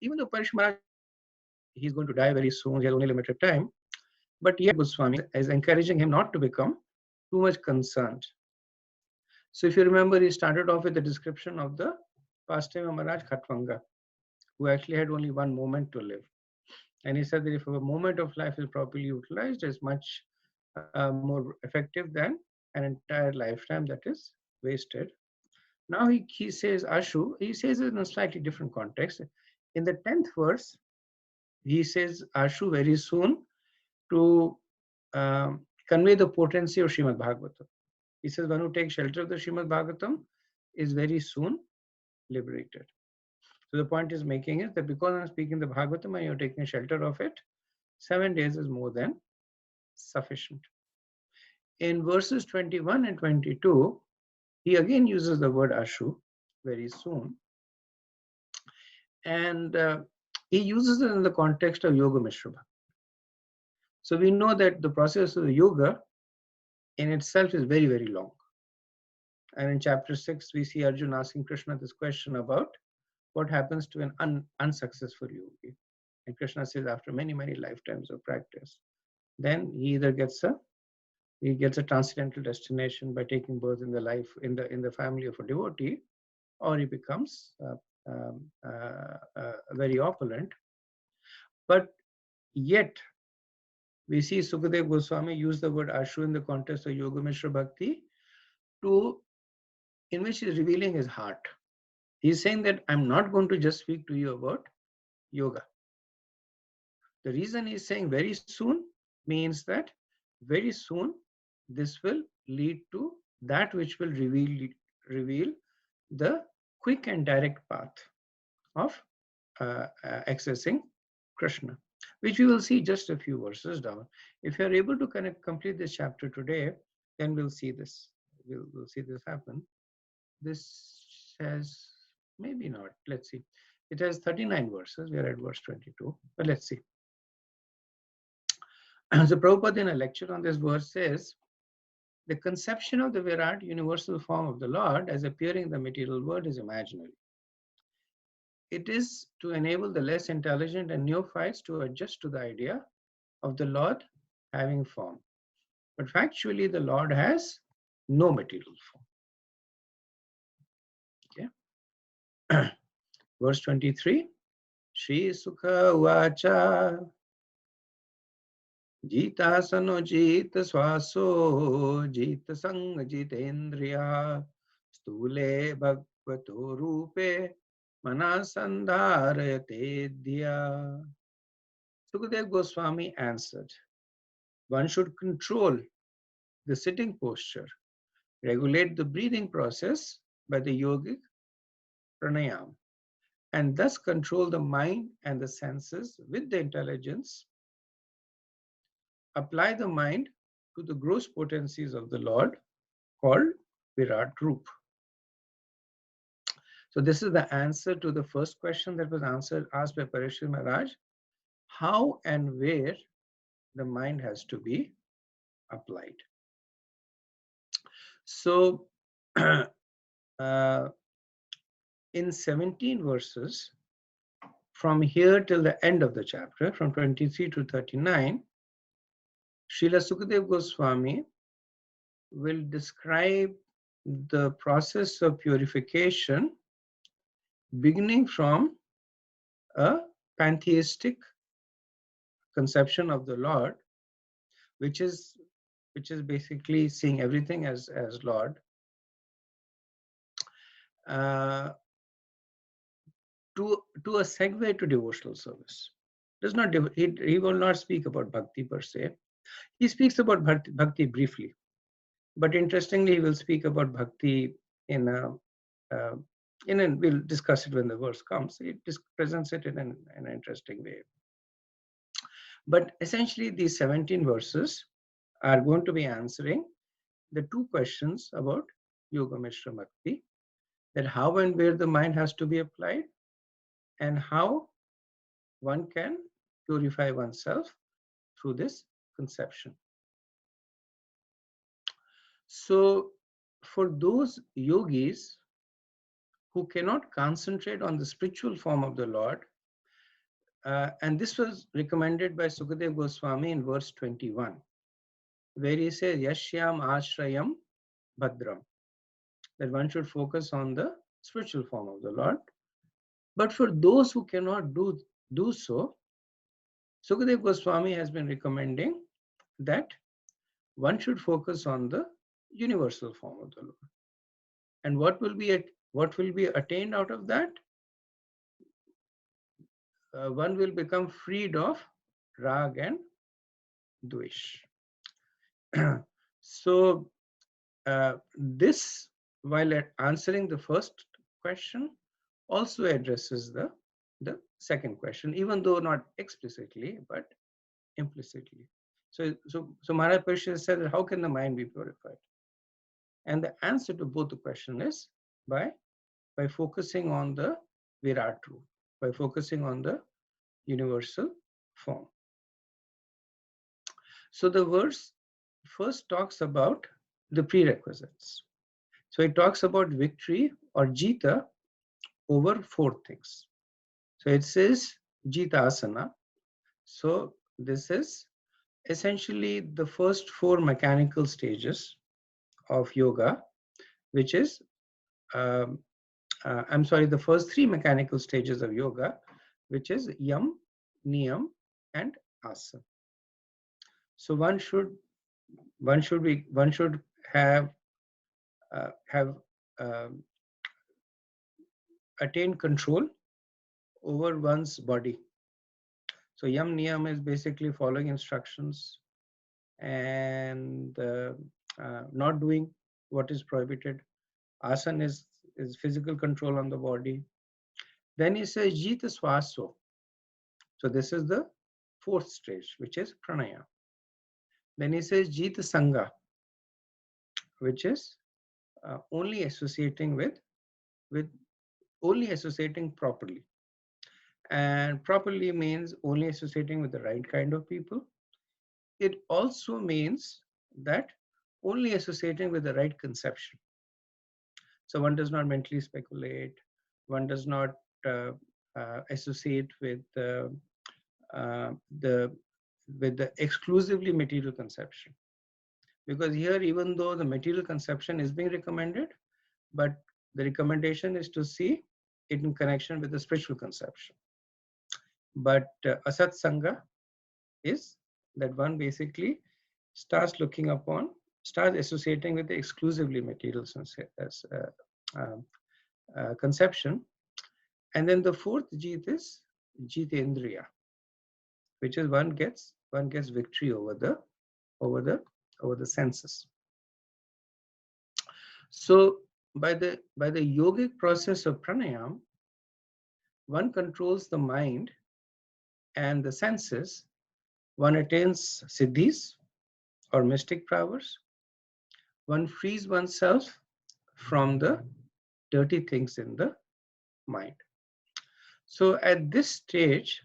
even though Parish Maharaj, he's going to die very soon, he has only limited time, but yet Goswami is encouraging him not to become too much concerned. So if you remember, he started off with the description of the pastime of Maharaj Khatwanga, who actually had only one moment to live. And he said that if a moment of life is properly utilized, it's much more effective than an entire lifetime that is wasted. Now he says Ashu, he says it in a slightly different context. In the 10th verse, he says Ashu very soon to convey the potency of Srimad Bhagavatam. He says one who takes shelter of the Srimad Bhagavatam is very soon liberated. So the point is making is that because I'm speaking the Bhagavatam and you're taking shelter of it, 7 days is more than sufficient. In verses 21 and 22, he again uses the word Ashu very soon. And he uses it in the context of Yoga Mishra. So we know that the process of the yoga in itself is very, very long. And in chapter 6, we see Arjuna asking Krishna this question about what happens to an unsuccessful yogi. And Krishna says after many, many lifetimes of practice, then he either gets a transcendental destination by taking birth in the family of a devotee, or he becomes very opulent. But yet, we see Sukadev Goswami use the word Ashu in the context of Yoga Mishra Bhakti, in which he is revealing his heart. He's saying that I'm not going to just speak to you about yoga. The reason he's saying very soon means that very soon this will lead to that which will reveal the quick and direct path of accessing Krishna, which we will see just a few verses down. If you are able to complete this chapter today, then we'll see this. We'll see this happen. This has, maybe not, let's see. It has 39 verses. We are at verse 22, but let's see. So Prabhupada in a lecture on this verse says, the conception of the Virat, universal form of the Lord, as appearing in the material world is imaginary. It is to enable the less intelligent and neophytes to adjust to the idea of the Lord having form. But factually, the Lord has no material form. Okay. Verse 23, Shri Sukha Vacha Jita Sano Jita Swaso Jita Sang Jitendriya Stule Bhagavato Rupe Manasandharayate Dhya. Sukadev Goswami answered, one should control the sitting posture, regulate the breathing process by the yogic pranayam, and thus control the mind and the senses with the intelligence. Apply the mind to the gross potencies of the Lord called Virat Roop. So this is the answer to the first question that was asked by Parikshit Maharaj, how and where the mind has to be applied. So in 17 verses, from here till the end of the chapter, from 23 to 39, Srila Sukadev Goswami will describe the process of purification beginning from a pantheistic conception of the Lord, which is basically seeing everything as Lord, to a segue to devotional service. He will not speak about bhakti per se. He speaks about bhakti briefly, but interestingly, he will speak about bhakti we'll discuss it when the verse comes. It presents it in an interesting way. But essentially, these 17 verses are going to be answering the two questions about Yoga Mishra Bhakti, that how and where the mind has to be applied, and how one can purify oneself through this conception. So, for those yogis who cannot concentrate on the spiritual form of the Lord, And this was recommended by Sukadev Goswami in verse 21, where he says, Yashyam Ashrayam Bhadram, that one should focus on the spiritual form of the Lord. But for those who cannot do so, Sukadev Goswami has been recommending that one should focus on the universal form of the Lord. And what will be attained out of that? One will become freed of rag and dvesh. So this, while answering the first question, also addresses the second question, even though not explicitly, but implicitly. So Maharaj Parishad said, how can the mind be purified? And the answer to both the question is by focusing on the Virat Roop, by focusing on the universal form. So the verse first talks about the prerequisites. So it talks about victory or jita over 4 things. So it says jita asana. So this is essentially the first 4 mechanical stages of yoga, which is, the first 3 mechanical stages of yoga, which is yam, niyam, and asana. So one should have attained control over one's body. So yam niyam is basically following instructions and not doing what is prohibited. Asana is physical control on the body. Then he says jita swaso. So this is the 4th stage, which is pranayama. Then he says jita sangha, which is only associating with only associating properly. And properly means only associating with the right kind of people. It also means that only associating with the right conception. So one does not mentally speculate. One does not associate with the exclusively material conception. Because here, even though the material conception is being recommended, but the recommendation is to see it in connection with the spiritual conception. But asat sangha is that one basically starts associating with the exclusively material conception. And then the 4th jit is jitendriya, which is one gets victory over the senses. So by the yogic process of pranayama, one controls the mind and the senses. One attains siddhis or mystic powers. One frees oneself from the dirty things in the mind. So at this stage,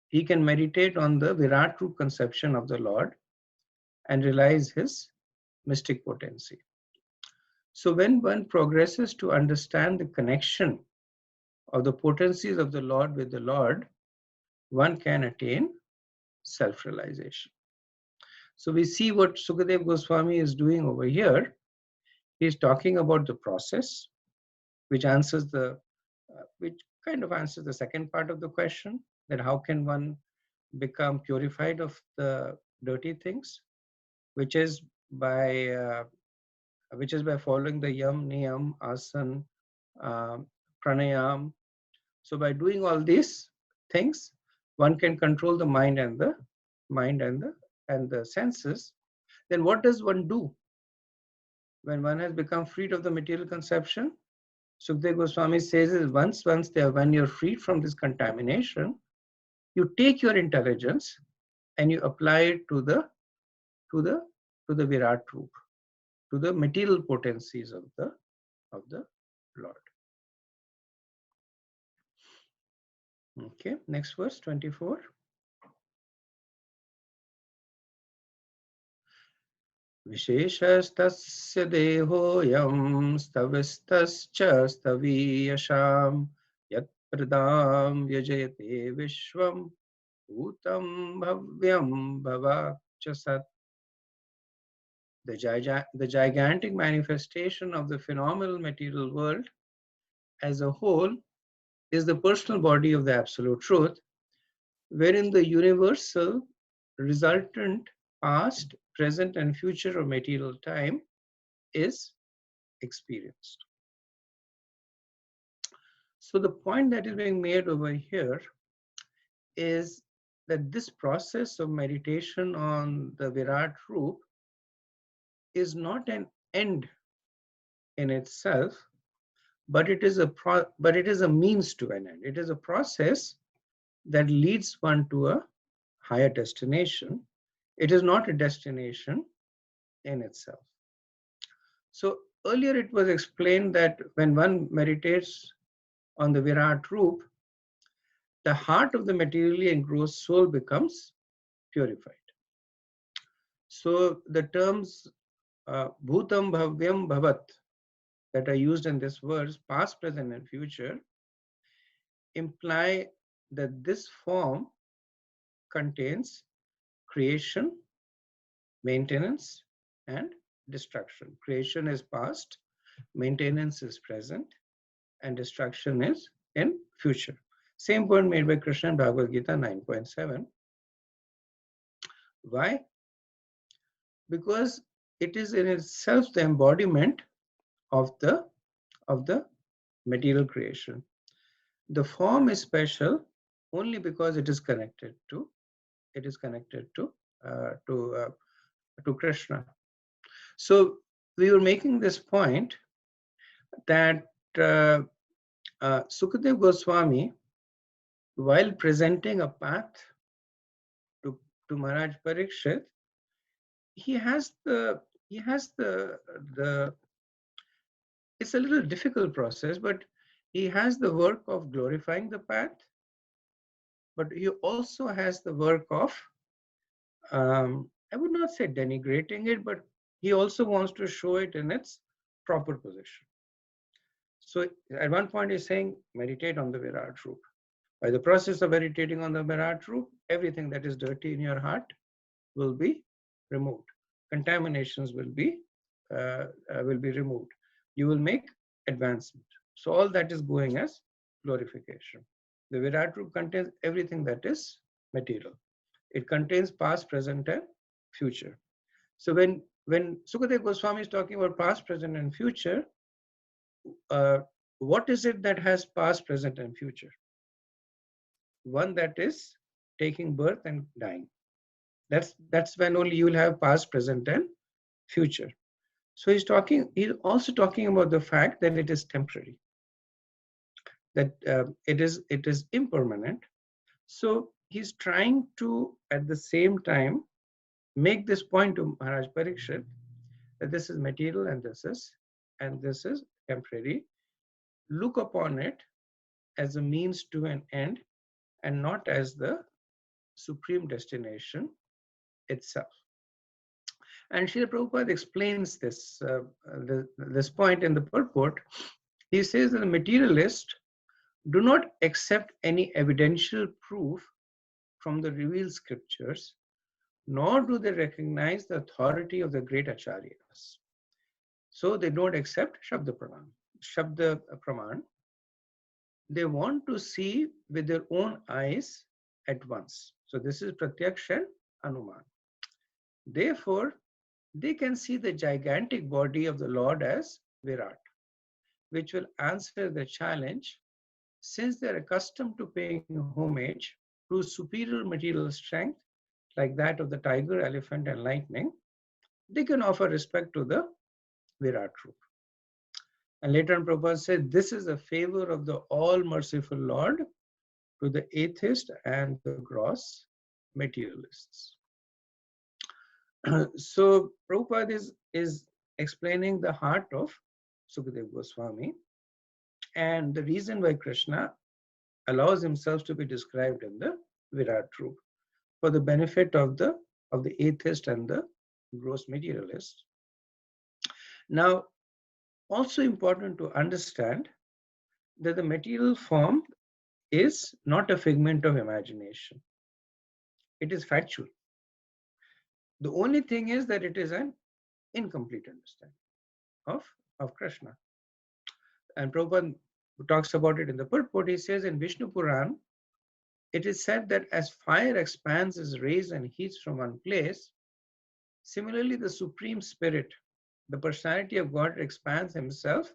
he can meditate on the Virat Roop conception of the Lord and realize his mystic potency. So when one progresses to understand the connection of the potencies of the Lord with the Lord, one can attain self-realization. So we see what Sukadev Goswami is doing over here. He's talking about the process, which kind of answers the second part of the question, that how can one become purified of the dirty things, which is by following the yam, niyam, asana, pranayam. So by doing all these things, one can control the mind and the senses. Then what does one do when one has become freed of the material conception? Sukdev Goswami says is when you're freed from this contamination, you take your intelligence and you apply it to the Virat Roop, to the material potencies of the Lord. Okay, next verse 24. Visheshastasya dehoyam stavistascha staviyasham yat pradam yajayate vishwam bhutam bhavyam bhavachasat. The gigantic manifestation of the phenomenal material world as a whole is the personal body of the absolute truth, wherein the universal resultant past, present, and future of material time is experienced. So the point that is being made over here is that this process of meditation on the Virat Roop is not an end in itself, but it is a means to an end. It is a process that leads one to a higher destination. It is not a destination in itself. So earlier it was explained that when one meditates on the Virat Roop, the heart of the materially engrossed soul becomes purified. So the terms bhutam bhavyam bhavat that are used in this verse, past, present, and future, imply that this form contains creation, maintenance, and destruction. Creation is past, maintenance is present, and destruction is in future. Same point made by Krishna in Bhagavad Gita 9.7. Why? Because it is in itself the embodiment of the material creation. The form is special only because it is connected to uh, to uh, to Krishna. So we were making this point that Sukadev Goswami, while presenting a path to Maharaj Parikshit, he has the it's a little difficult process, but he has the work of glorifying the path, but he also has the work of I would not say denigrating it, but he also wants to show it in its proper position. So at one point he's saying, meditate on the Virat Roop. By the process of meditating on the Virat Roop, everything that is dirty in your heart will be removed. Contaminations will be removed. You will make advancement. So all that is going as glorification. The Virat Roop contains everything that is material. It contains past, present, and future. So when Sukadev Goswami is talking about past, present, and future, what is it that has past, present, and future? One that is taking birth and dying. That's when only you will have past, present, and future. So he's also talking about the fact that it is temporary, that it is impermanent. So he's trying to at the same time make this point to Maharaj Parikshit that this is material and this is temporary. Look upon it as a means to an end and not as the supreme destination itself. And Srila Prabhupada explains this point in the purport. He says that the materialists do not accept any evidential proof from the revealed scriptures, nor do they recognize the authority of the great acharyas. So they don't accept Shabda Praman. They want to see with their own eyes at once. So this is Pratyaksha and Anuman. Therefore, they can see the gigantic body of the Lord as Virat, which will answer the challenge since they're accustomed to paying homage to superior material strength like that of the tiger, elephant, and lightning. They can offer respect to the Virat Roop. And later on, Prabhupada said, this is a favor of the all-merciful Lord to the atheist and the gross materialists. So Prabhupada is explaining the heart of Sukadev Goswami and the reason why Krishna allows himself to be described in the Virat Roop for the benefit of the atheist and the gross materialist. Now, also important to understand that the material form is not a figment of imagination. It is factual. The only thing is that it is an incomplete understanding of, of Krishna. And Prabhupada talks about it in the purport. He says in Vishnu Puran, it is said that as fire expands, is raised and heats from one place, similarly the Supreme Spirit, the personality of God, expands himself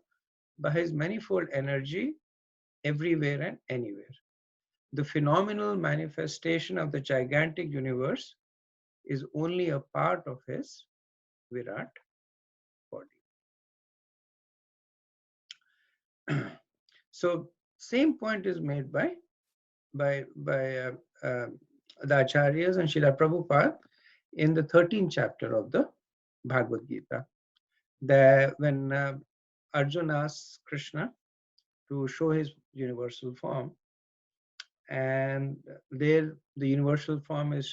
by his manifold energy everywhere and anywhere. The phenomenal manifestation of the gigantic universe is only a part of his Virat body. So same point is made by the Acharyas and Srila Prabhupada in the 13th chapter of the Bhagavad Gita. When Arjuna asks Krishna to show his universal form, and there the universal form is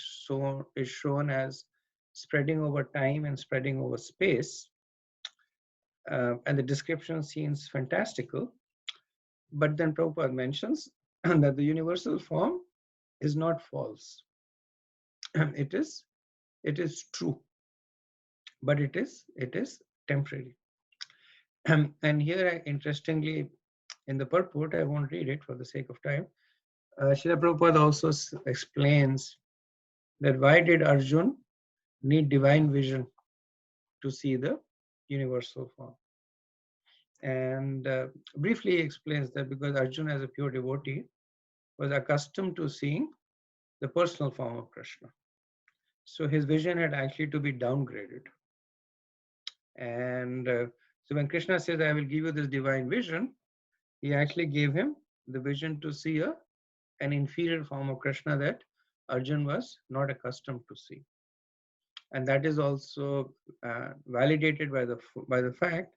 shown as spreading over time and spreading over space, and the description seems fantastical. But then Prabhupada mentions that the universal form is not false. It is true, but it is temporary. And here, interestingly, in the purport, I won't read it for the sake of time. Srila Prabhupada also explains that why did Arjun need divine vision to see the universal form? And briefly explains that because Arjun, as a pure devotee, was accustomed to seeing the personal form of Krishna. So his vision had actually to be downgraded. And so when Krishna says, I will give you this divine vision, he actually gave him the vision to see an inferior form of Krishna that Arjun was not accustomed to see. And that is also validated by the fact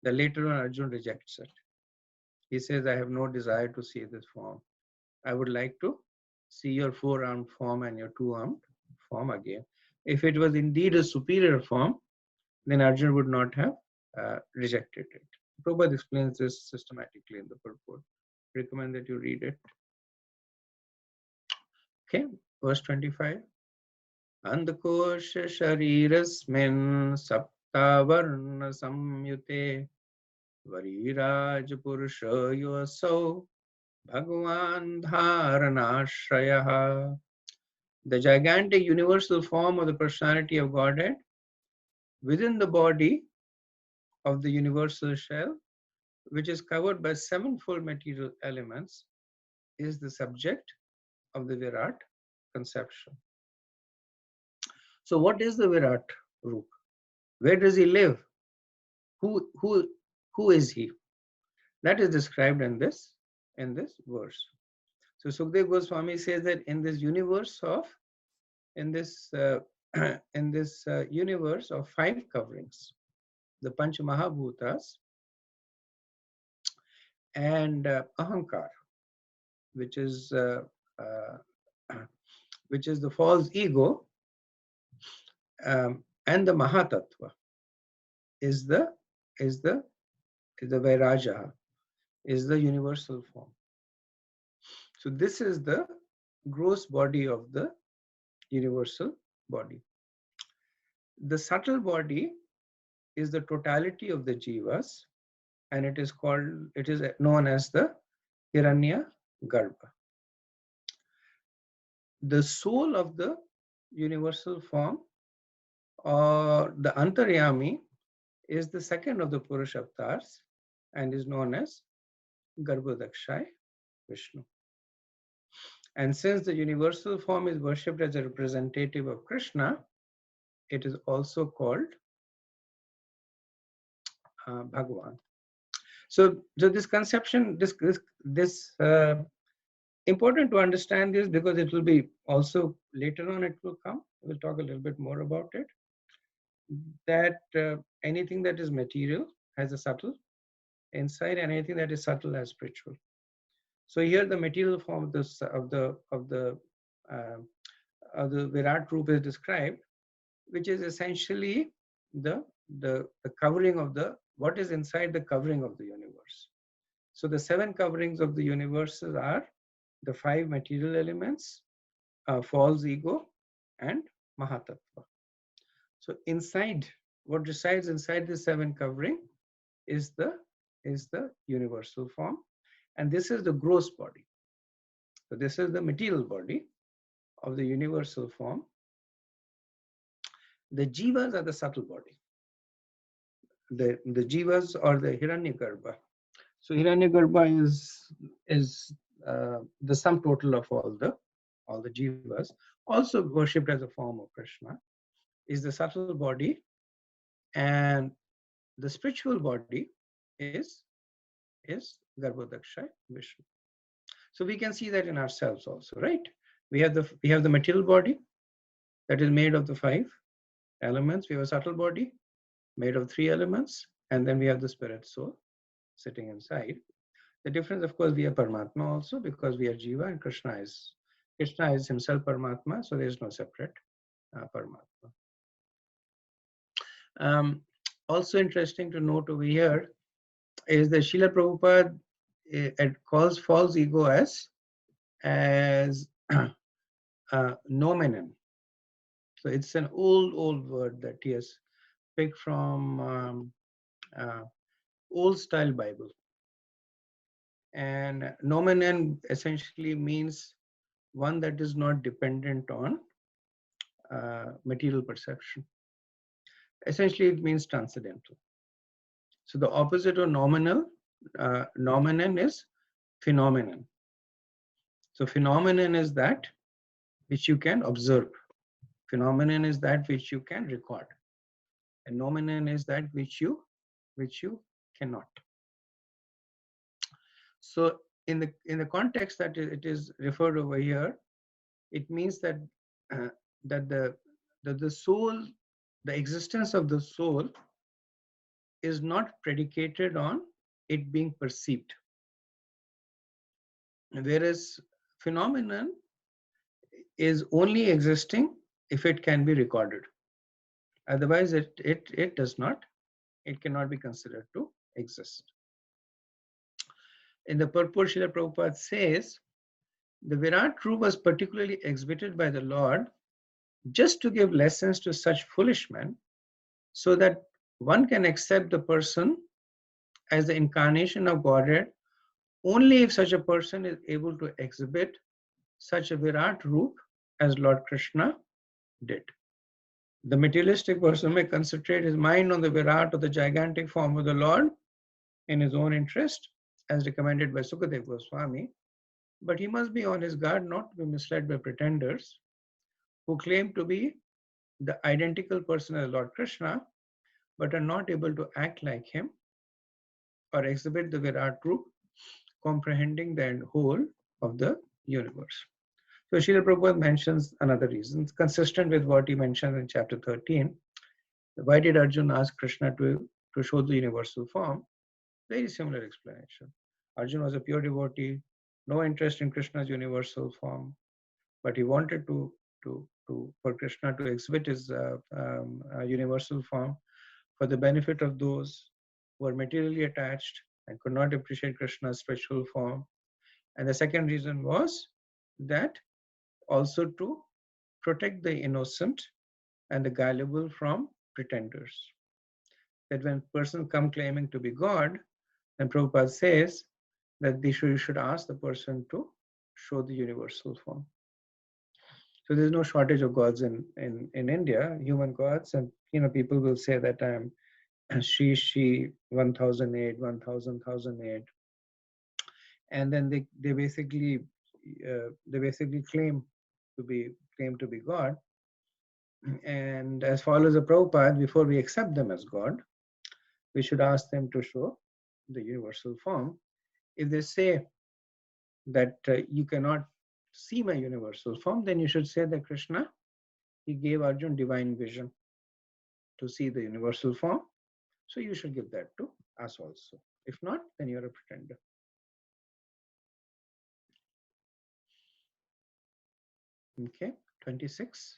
that later on Arjun rejects it. He says, I have no desire to see this form. I would like to see your four-armed form and your two-armed form again. If it was indeed a superior form, then Arjun would not have rejected it. Prabhupada explains this systematically in the purport. Recommend that you read it. Okay, verse 25. Andakosha sharirasmin saptavarna samyute variraj purusha yoso bhagavan dharanashrayah. The gigantic universal form of the personality of Godhead within the body of the universal shell, which is covered by sevenfold material elements, is the subject of the Virat conception. So what is the Virat Roop? Where does he live? Who is he? That is described in this verse. So Sukdev Goswami says that in this universe universe of five coverings, the Panch Mahabhutas and Ahankar, which is the false ego, and the Mahatattva is the Vairaja, is the universal form. So this is the gross body of the universal body. The subtle body is the totality of the jivas, and it is known as the Hiranya Garbha. The soul of the universal form, or the Antaryami, is the second of the Purusha avatars and is known as Garbhodakshay Vishnu. And since the universal form is worshipped as a representative of Krishna, it is also called Bhagavan. So this conception, this important to understand this, because it will be also later on, it will come. We'll talk a little bit more about it. That anything that is material has a subtle inside, and anything that is subtle has spiritual. So here the material form of the Virat Roop is described, which is essentially the covering of what is inside the covering of the universe. So the seven coverings of the universe are the five material elements, false ego, and Mahatattva. So inside, what resides inside the seven covering is the universal form, and this is the gross body. So this is the material body of the universal form. The jivas are the subtle body. The jivas or the Hiranyagarbha. So Hiranyagarbha is the sum total of all the jivas, also worshipped as a form of Krishna, is the subtle body, and the spiritual body is Garbhodaksha Vishnu. So we can see that in ourselves also, right? We have the material body that is made of the five elements. We have a subtle body made of three elements, and then we have the spirit soul sitting inside. The difference, of course, we are Paramatma also, because we are Jiva and Krishna is himself Paramatma, so there is no separate Paramatma. Also interesting to note over here is that Srila Prabhupada calls false ego as nomenon. So it's an old word that he has picked from old style Bible. And nomenon essentially means one that is not dependent on material perception. Essentially, it means transcendental. So the opposite of nomenon is phenomenon. So phenomenon is that which you can observe. Phenomenon is that which you can record. And nomenon is that which you cannot. So in the context that it is referred over here, it means that that the soul, the existence of the soul, is not predicated on it being perceived, whereas phenomenon is only existing if it can be recorded. Otherwise, it does not. It cannot be considered to exist. In the purport, Srila Prabhupada says, the Virat Rupa was particularly exhibited by the Lord just to give lessons to such foolish men, so that one can accept the person as the incarnation of Godhead only if such a person is able to exhibit such a Virat Rup as Lord Krishna did. The materialistic person may concentrate his mind on the Virat or the gigantic form of the Lord in his own interest, as recommended by Sukadeva Goswami, but he must be on his guard not to be misled by pretenders who claim to be the identical person as Lord Krishna, but are not able to act like him or exhibit the Virat Rup, comprehending the whole of the universe. So Srila Prabhupada mentions another reason, consistent with what he mentioned in chapter 13. Why did Arjuna ask Krishna to show the universal form? Very similar explanation. Arjuna was a pure devotee, no interest in Krishna's universal form, but he wanted for Krishna to exhibit his universal form for the benefit of those who are materially attached and could not appreciate Krishna's spiritual form. And the second reason was that also to protect the innocent and the gullible from pretenders. That when person come claiming to be God, then Prabhupada says that you should ask the person to show the universal form. So there's no shortage of gods in India, human gods, and people will say that I am she 1008, 1008, and then they basically claim to be God. And as follows the Prabhupada, before we accept them as God, we should ask them to show the universal form. If they say that you cannot see my universal form, then you should say that Krishna, he gave Arjuna divine vision to see the universal form. So you should give that to us also. If not, then you're a pretender. Okay, 26.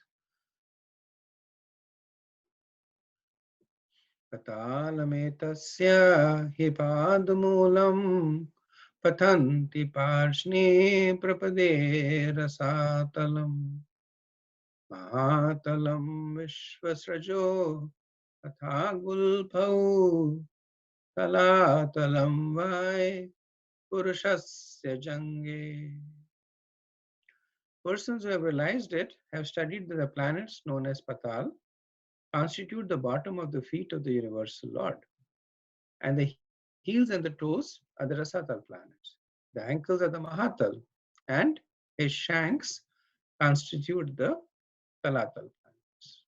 Patalameta hi padmulam patanti parshne prapade rasatalam mahatalam vishvasrajo athagulbhau talatalam vai purushasya jange. Persons who have realized it have studied that the planets known as Patal constitute the bottom of the feet of the universal Lord, and the heels and the toes are the Rasatal planets. The ankles are the Mahatal, and his shanks constitute the Talatal planets.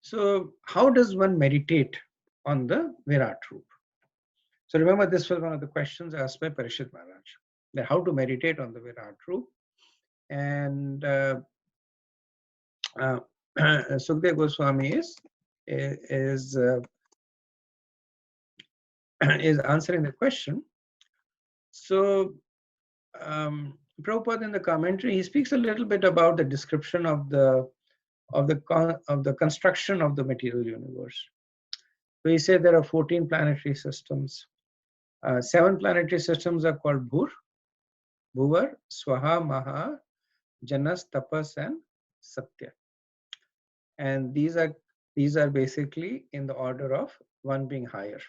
So, how does one meditate on the Virat Roop? So, remember, this was one of the questions asked by Parishit Maharaj, that how to meditate on the Virat Roop. And uh, Sukdev Goswami is is answering the question. So, Prabhupada in the commentary, he speaks a little bit about the description of the construction of the material universe. So he said there are 14 planetary systems. 7 planetary systems are called Bhur, Bhuvar, Swaha, Maha, Janas, Tapas, and Satya. And these are basically in the order of one being higher.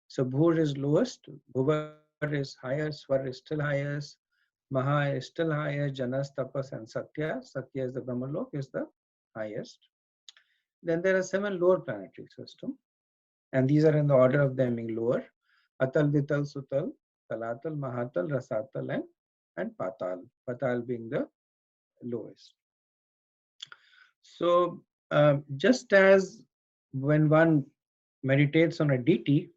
So Bhur is lowest, Bhuvar is higher, Swar is still highest, Maha is still higher, Janas, Tapas, and Satya. Satya is the Brahmalok, is the highest. Then there are 7 lower planetary systems, and these are in the order of them being lower: Atal, Vital, Sutal, Talatal, Mahatal, Rasatal, and Patal. Patal being the lowest. So, just as when one meditates on a deity,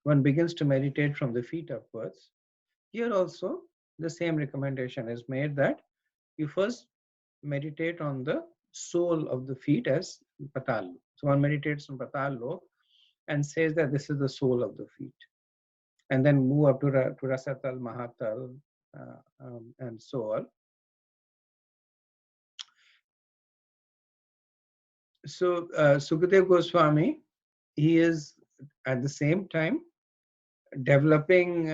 one begins to meditate from the feet upwards. Here also, the same recommendation is made that you first meditate on the sole of the feet as Patal. So one meditates on Patal Lok and says that this is the sole of the feet, and then move up to Rasatal, Mahatal, and so on. So Sukadev Goswami, he is at the same time developing.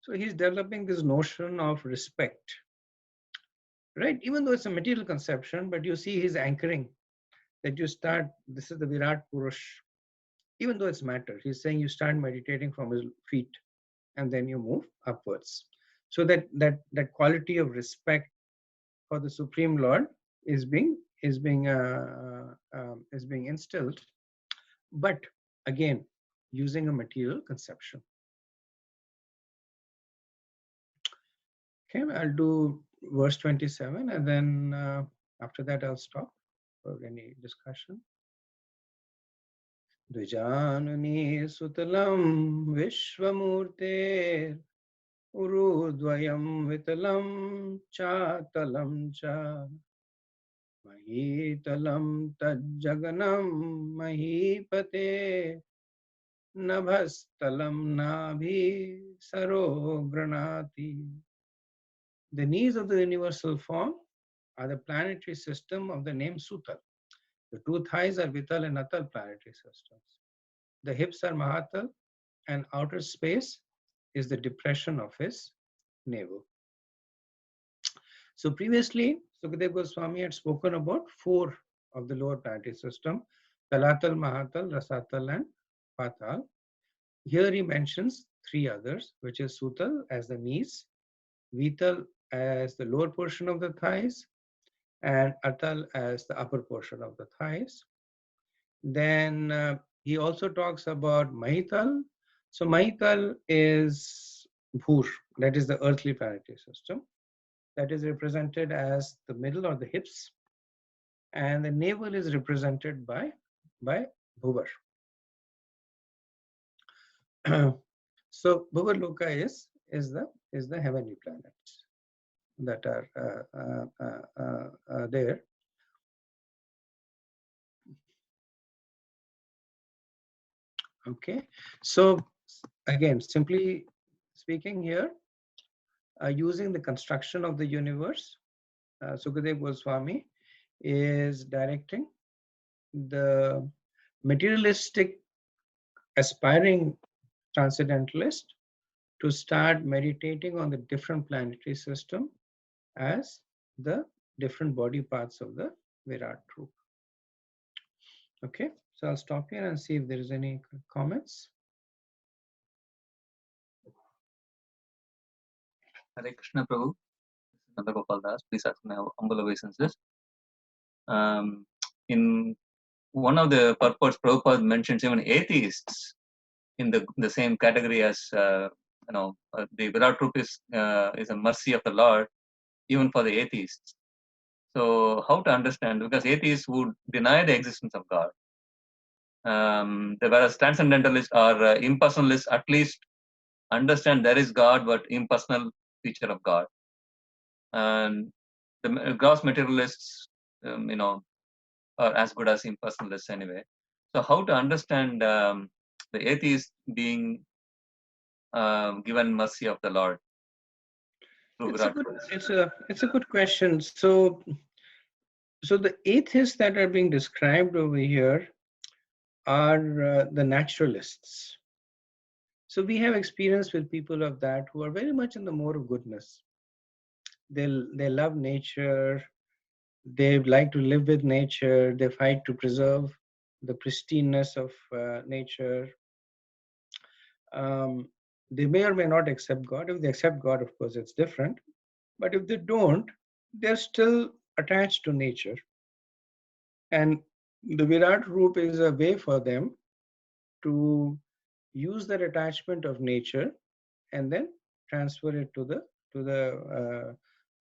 So he's developing this notion of respect, right? Even though it's a material conception, but you see his anchoring that you start. This is the Virat Purush. Even though it's matter, he's saying you start meditating from his feet, and then you move upwards. So that quality of respect for the Supreme Lord is being instilled, but again using a material conception. Okay, I'll do verse 27, and then after that I'll stop for any discussion. Dvijanani sutalam vishvamurte urudvayam vitalam chatalam cha mahitalam tajjaganam mahipate nabhastalam nabhi saro granati. The knees of the universal form are the planetary system of the name Sutal. The 2 thighs are Vital and Atal planetary systems. The hips are Mahatal, and outer space is the depression of his navel. So previously, Sukadev Goswami had spoken about 4 of the lower planetary system: Talatal, Mahatal, Rasatal, and Patal. Here he mentions 3 others, which is Sutal as the knees, Vital as the lower portion of the thighs, and Atal as the upper portion of the thighs. Then he also talks about Mahital. So Mahital is Bhur, that is the earthly planetary system. That is represented as the middle or the hips, and the navel is represented by Bhuvar. So Bhuvar Loka is the heavenly planets that are there. Okay, so again, simply speaking here, using the construction of the universe, Sukadev Goswami is directing the materialistic aspiring transcendentalist to start meditating on the different planetary system as the different body parts of the Virat Roop. Okay, so I'll stop here and see if there is any comments. Hare Krishna Prabhu, Nanda Gopal Das, please ask my humble obeisances. In one of the purports, Prabhupada mentions even atheists in the same category as the Virat Roop is a mercy of the Lord, even for the atheists. So how to understand? Because atheists would deny the existence of God. Whereas transcendentalists or impersonalists at least understand there is God, but impersonal feature of God. And the gross materialists, are as good as impersonalists anyway. So how to understand the atheist being given mercy of the Lord? It's a good question. So the atheists that are being described over here are the naturalists. So we have experience with people of that who are very much in the mode of goodness. They love nature. They like to live with nature. They fight to preserve the pristineness of nature. They may or may not accept God. If they accept God, of course, it's different. But if they don't, they're still attached to nature. And the Virat Roop is a way for them to use that attachment of nature and then transfer it to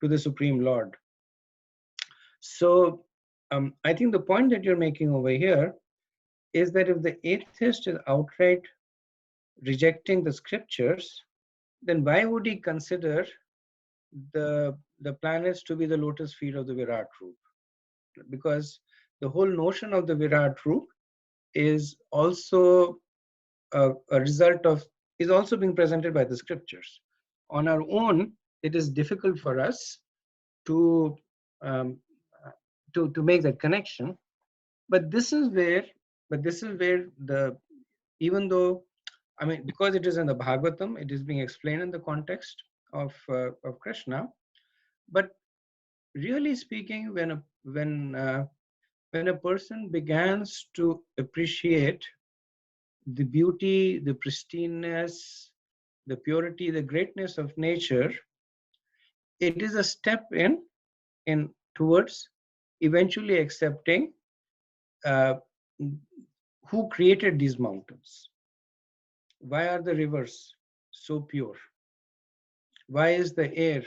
the Supreme Lord. So I think the point that you're making over here is that if the atheist is outright rejecting the scriptures, then why would he consider the planets to be the lotus feet of the Virat Roop? Because the whole notion of the Virat Roop is also a result of, is also being presented by the scriptures. On our own, it is difficult for us to make that connection. But this is where the, even though, I mean, because it is in the Bhagavatam, it is being explained in the context of Krishna. But really speaking, when a person begins to appreciate the beauty, the pristineness, the purity, the greatness of nature, it is a step in towards eventually accepting who created these mountains. Why are the rivers so pure? Why is the air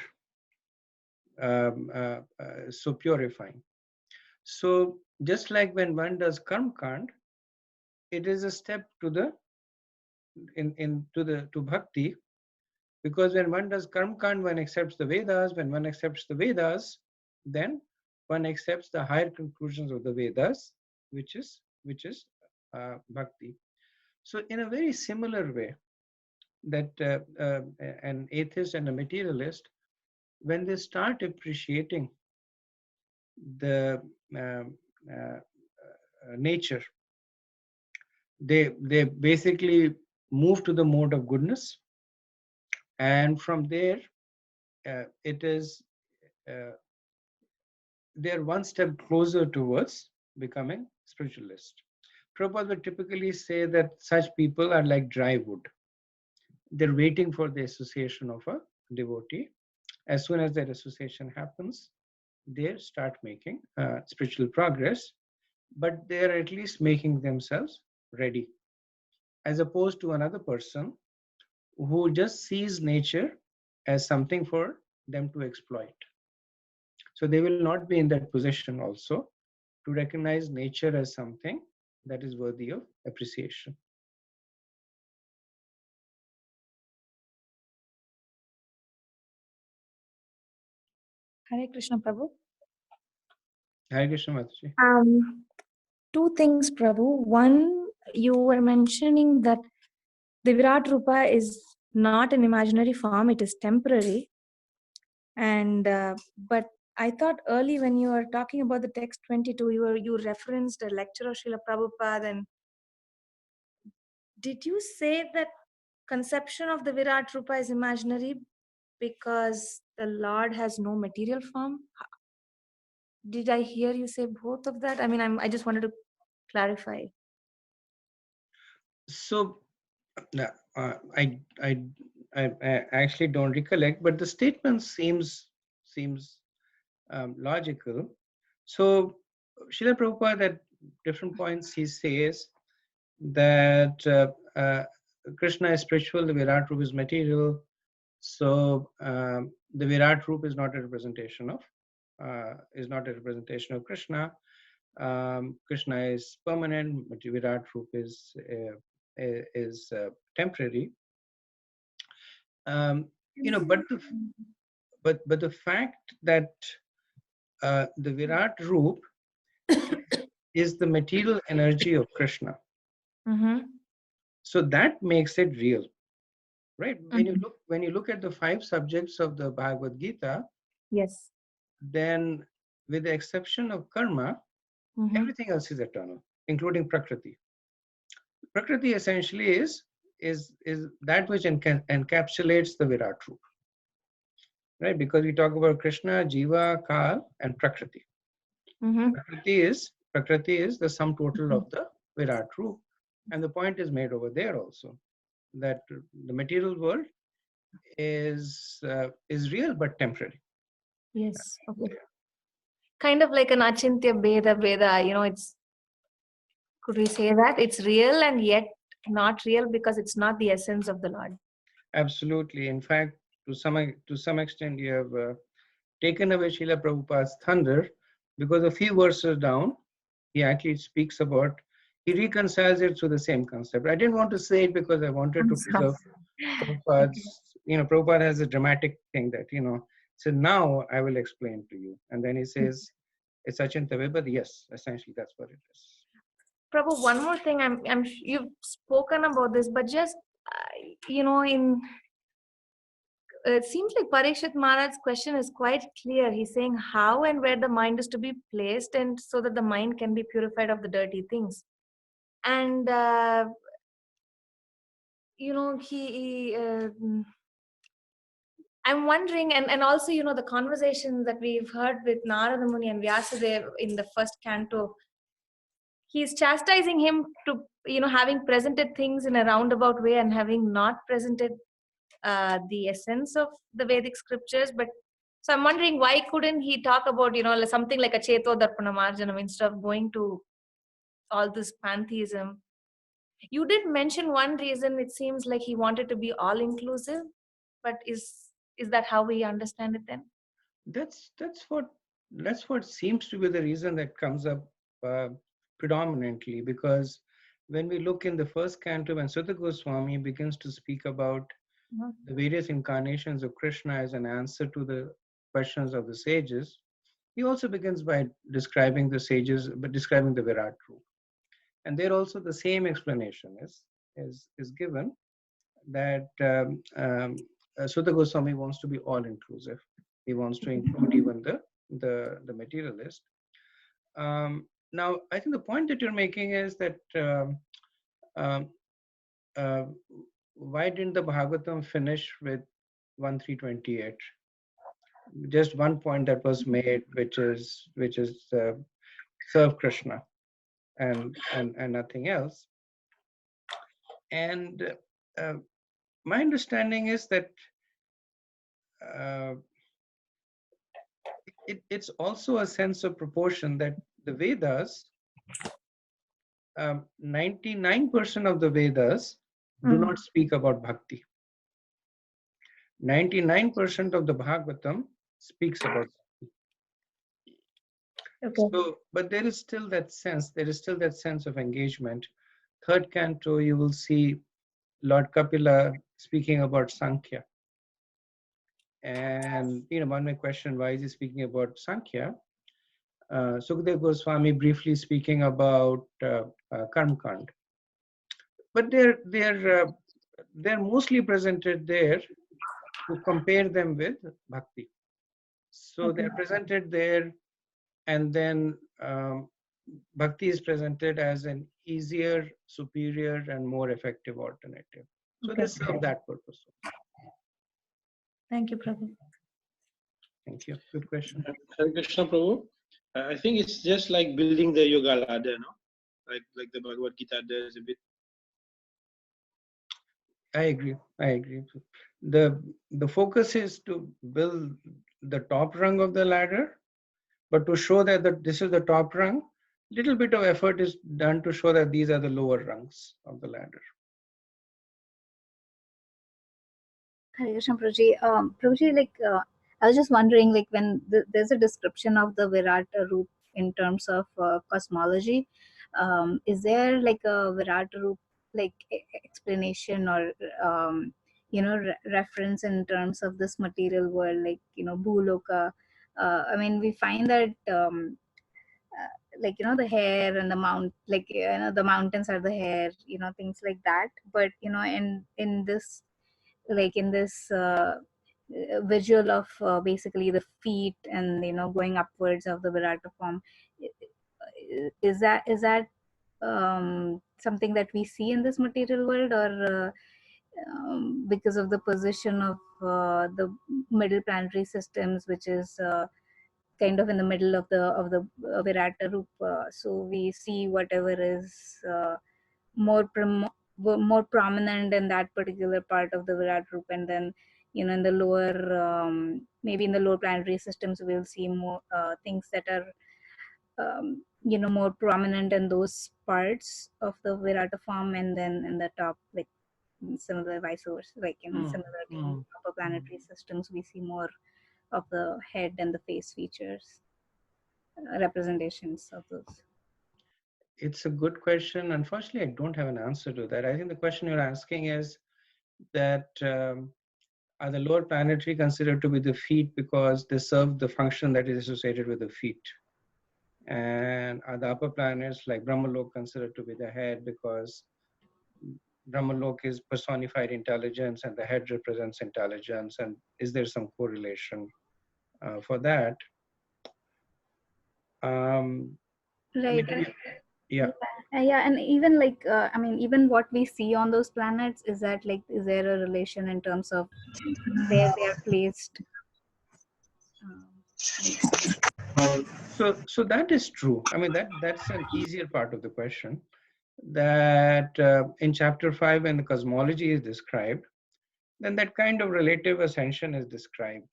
so purifying? So just like when one does karma kand, it is a step to the to bhakti, because when one does karma kand, one accepts the Vedas. When one accepts the Vedas, then one accepts the higher conclusions of the Vedas, which is bhakti. So in a very similar way, that an atheist and a materialist, when they start appreciating the nature, they basically move to the mode of goodness, and from there it is they're one step closer towards becoming spiritualist. Prabhupada would typically say that such people are like dry wood. They're waiting for the association of a devotee. As soon as that association happens, they start making spiritual progress, but they are at least making themselves ready, as opposed to another person who just sees nature as something for them to exploit. So they will not be in that position also to recognize nature as something that is worthy of appreciation. Hare Krishna, Prabhu. Hare Krishna, Mataji. Two things, Prabhu. One, you were mentioning that the Virat Rupa is not an imaginary form, it is temporary. And but I thought early when you were talking about the text 22, you referenced a lecture of Srila Prabhupada, and did you say that conception of the Virat Rupa is imaginary because the Lord has no material form. Did I hear you say both of that? I mean, I just wanted to clarify. So uh, I, I I actually don't recollect, but the statement seems logical. So Srila Prabhupada at different points he says that Krishna is spiritual, the Virat Rupa is material. So the Virat Rupa is not a representation of Krishna. Krishna is permanent, but Virat Rupa is temporary. But the fact that the Virat Rupa is the material energy of Krishna, so that makes it real, right? When you look at the 5 subjects of the Bhagavad Gita, Yes. then with the exception of karma, everything else is eternal, including Prakriti. Prakriti essentially is that which encapsulates the Virat Rupa, right? Because we talk about Krishna, Jiva, Kal, and Prakriti. Prakriti is the sum total of the Virat Rupa, and the point is made over there also that the material world is real but temporary. Yes. Okay. Kind of like an Achintya Beda. It's, could we say that it's real and yet not real because it's not the essence of the Lord? Absolutely. In fact, to some extent, you have taken away Srila Prabhupada's thunder, because a few verses down, he actually speaks about, he reconciles it through the same concept. I didn't want to say it because I wanted to preserve Prabhupada's, Prabhupada has a dramatic thing that, so now I will explain to you. And then he says, it's Achintya, but yes, essentially that's what it is. Prabhu, one more thing. You've spoken about this, but just it seems like Parikshit Maharaj's question is quite clear. He's saying how and where the mind is to be placed, and so that the mind can be purified of the dirty things. And I'm wondering, and also the conversation that we've heard with Narada Muni and Vyasadeva in the first canto. He's chastising him to having presented things in a roundabout way and having not presented the essence of the Vedic scriptures. But so I'm wondering, why couldn't he talk about something like a Cheto Darpana Marjanam instead of going to all this pantheism? You did mention one reason. It seems like he wanted to be all inclusive, but is that how we understand it then? That's what seems to be the reason that comes up predominantly, because when we look in the first canto, when Sutta Goswami begins to speak about the various incarnations of Krishna as an answer to the questions of the sages, he also begins by describing the sages, but describing the Virat Rupa. And there also the same explanation is given, that Sutta Goswami wants to be all inclusive. He wants to include even the materialist. Now, I think the point that you're making is that why didn't the Bhagavatam finish with 1.3.28? Just one point that was made, which is serve Krishna and nothing else. And my understanding is that it's also a sense of proportion, that the Vedas, 99% of the Vedas do not speak about bhakti. 99% of the Bhagavatam speaks about bhakti. Okay. So, but there is still that sense of engagement. Third canto, you will see Lord Kapila speaking about Sankhya. And one may question, why is he speaking about Sankhya? Sukadeva Goswami briefly speaking about Karma Kand. But they're mostly presented there to compare them with bhakti. So they're presented there, and then bhakti is presented as an easier, superior, and more effective alternative. So Okay. they serve that purpose. Thank you, Prabhu. Thank you. Good question. Hare Krishna Prabhu. I think it's just like building the yoga ladder, no? Like the Bhagavad Gita does a bit. I agree. I agree. The focus is to build the top rung of the ladder, but to show that this is the top rung, little bit of effort is done to show that these are the lower rungs of the ladder. Hare Krishna Prabhuji. Prabhuji, like I was just wondering, like when there's a description of the Virat Roop in terms of cosmology, is there like a Virat Roop like explanation or reference in terms of this material world, like Bhuloka? I mean, we find that like the hair and the like the mountains are the hair, things like that. But in this like in this visual of basically the feet and going upwards of the Virata form, is that something that we see in this material world, or because of the position of the middle planetary systems, which is kind of in the middle of the Virata Roop, so we see whatever is more more prominent in that particular part of the Virat Roop, and then in the lower maybe in the lower planetary systems we'll see more things that are more prominent in those parts of the Virata form, and then in the top, like similar vice versa, like similarly in upper planetary systems we see more of the head and the face features, representations of those. It's a good question. Unfortunately, I don't have an answer to that. I think the question you're asking is that are the lower planetary considered to be the feet because they serve the function that is associated with the feet? And are the upper planets like Brahmalok considered to be the head because Brahmalok is personified intelligence and the head represents intelligence? And is there some correlation for that? Right. Yeah. Yeah, and even like I mean, even what we see on those planets, is there a relation in terms of where they are placed? So that is true. I mean, that's an easier part of the question. That in chapter 5, when the cosmology is described, then that kind of relative ascension is described.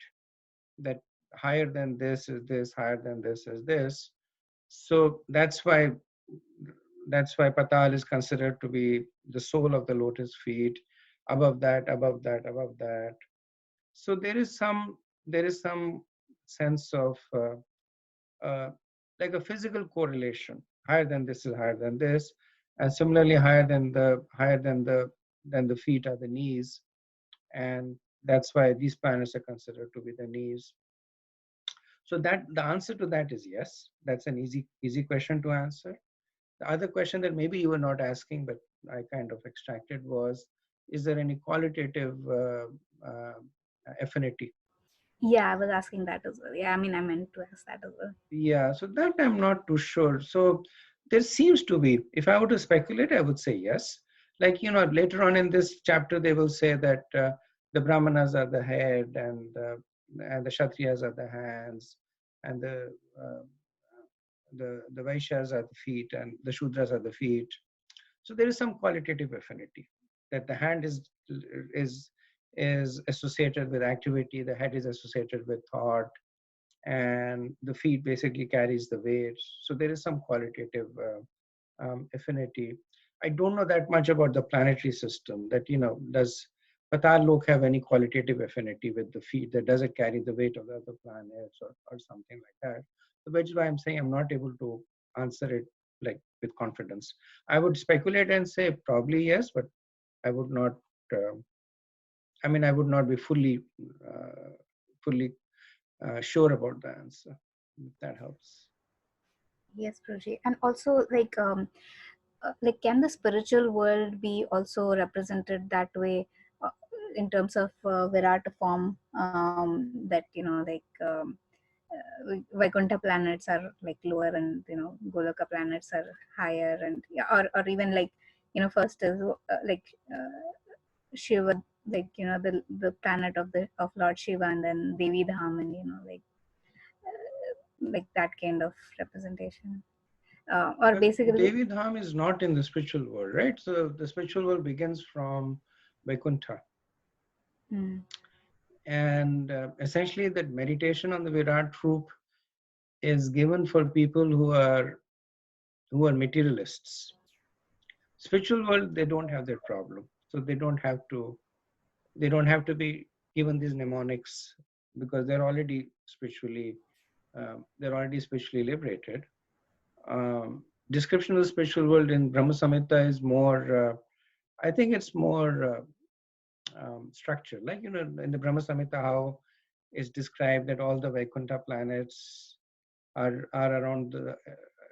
That higher than this is this, higher than this is this. So that's why Patal is considered to be the sole of the lotus feet. Above that, above that, above that. So there is some sense of like a physical correlation. Higher than this is higher than this, and similarly higher than the feet are the knees, and that's why these planets are considered to be the knees. So that the answer to that is yes. That's an easy question to answer. The other question that maybe you were not asking, but I kind of extracted was, is there any qualitative affinity? Yeah, I was asking that as well. Yeah, I mean, I meant to ask that as well. Yeah, so that I'm not too sure. So there seems to be, if I were to speculate, I would say yes. Like, later on in this chapter, they will say that the Brahmanas are the head and the Kshatriyas are the hands and the Vaishyas are the feet and the Shudras are the feet. So there is some qualitative affinity that the hand is associated with activity, the head is associated with thought, and the feet basically carries the weight. So there is some qualitative affinity. I don't know that much about the planetary system. That does Patal Lok have any qualitative affinity with the feet? That does it carry the weight of the other planets or something like that? So which is why I'm saying I'm not able to answer it like with confidence. I would speculate and say probably yes, but I would not. I would not be fully sure about the answer. If that helps. Yes, Prabhuji. And also like can the spiritual world be also represented that way, uh, in terms of Virata form, that Vaikuntha planets are like lower, and Goloka planets are higher, and yeah, or even like first is like Shiva, like the planet of Lord Shiva, and then Devi Dham, and like that kind of representation, or Well, basically. Devi Dham is not in the spiritual world, right? So the spiritual world begins from Vaikuntha. Mm, And essentially, that meditation on the Virat Roop is given for people who are materialists. Spiritual world, they don't have that problem, so they don't have to be given these mnemonics because they're already spiritually liberated. Description of the spiritual world in Brahma Samhita is more. I think it's more structured. Like in the Brahma Samhita, how it's described that all the Vaikuntha planets are around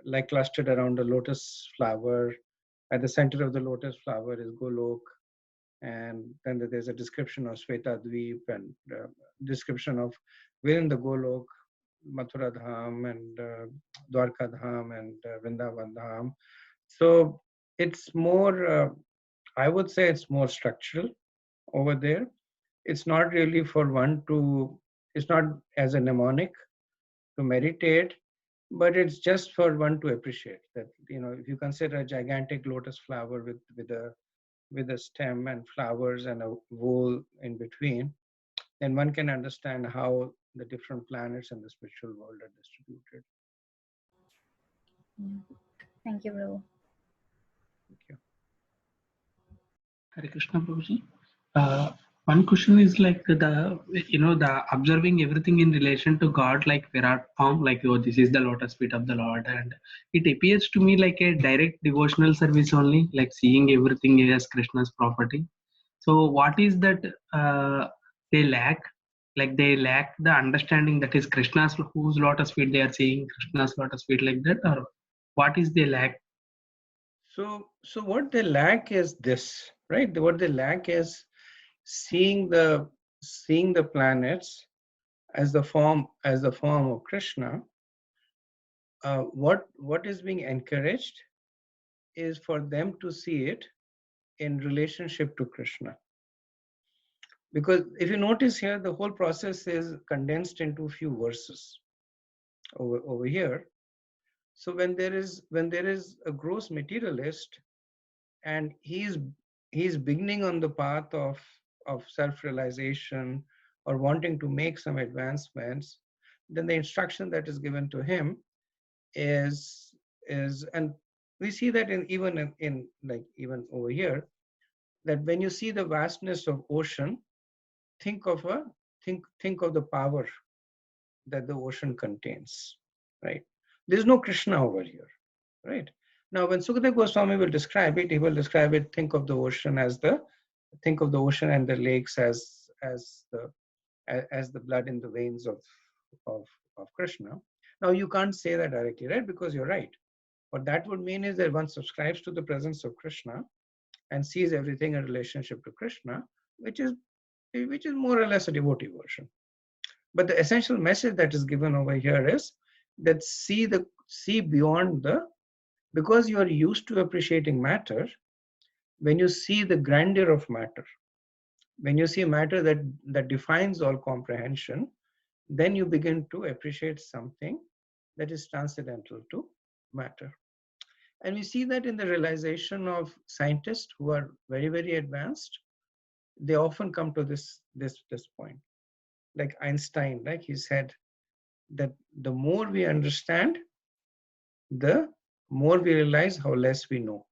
like clustered around the lotus flower. At the center of the lotus flower is Golok, and then there's a description of Sweta Dweep and description of within the Golok, Mathura Dham and Dwarka Dham and Vrindavan Dham. So it's more, I would say it's more structural over there. It's not really for one to, it's not as a mnemonic to meditate, but it's just for one to appreciate that, if you consider a gigantic lotus flower with a stem and flowers and a whole in between, then one can understand how the different planets in the spiritual world are distributed. Thank you, Prabhu. Thank you. Hare Krishna Prabhuji. One question is like the observing everything in relation to God, like Virat form, like this is the lotus feet of the Lord, and it appears to me like a direct devotional service only, like seeing everything as Krishna's property. So what is that they lack? Like they lack the understanding that is Krishna's whose lotus feet they are seeing, Krishna's lotus feet, like that, or what is they lack? So what they lack is this, right? What they lack is seeing the planets as the form of Krishna. What is being encouraged is for them to see it in relationship to Krishna. Because if you notice here, the whole process is condensed into a few verses over here. So when there is a gross materialist and he's beginning on the path of self-realization or wanting to make some advancements, then the instruction that is given to him is and we see that even over here, that when you see the vastness of ocean, think of the power that the ocean contains, right? There's no Krishna over here, right? Now, when Sukadeva Goswami will describe it, he will describe it, think of the ocean and the lakes as the blood in the veins of Krishna. Now, you can't say that directly, right? Because you're right. What that would mean is that one subscribes to the presence of Krishna and sees everything in relationship to Krishna, which is more or less a devotee version. But the essential message that is given over here is that see beyond because you are used to appreciating matter. When you see the grandeur of matter, when you see matter that defines all comprehension, then you begin to appreciate something that is transcendental to matter. And we see that in the realization of scientists who are very, very advanced. They often come to this point. Like Einstein, like he said, that the more we understand, the more we realize how less we know.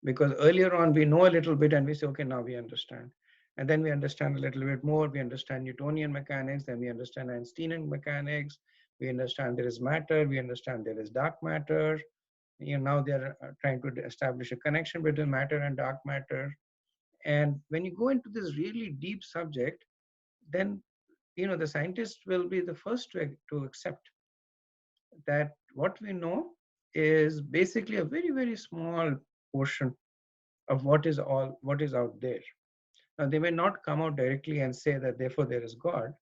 Because earlier on, we know a little bit and we say, okay, now we understand. And then we understand a little bit more. We understand Newtonian mechanics, then we understand Einsteinian mechanics. We understand there is matter. We understand there is dark matter. Now they're trying to establish a connection between matter and dark matter. And when you go into this really deep subject, then the scientists will be the first to accept that what we know is basically a very, very small portion of what is out there. Now, they may not come out directly and say that therefore there is God,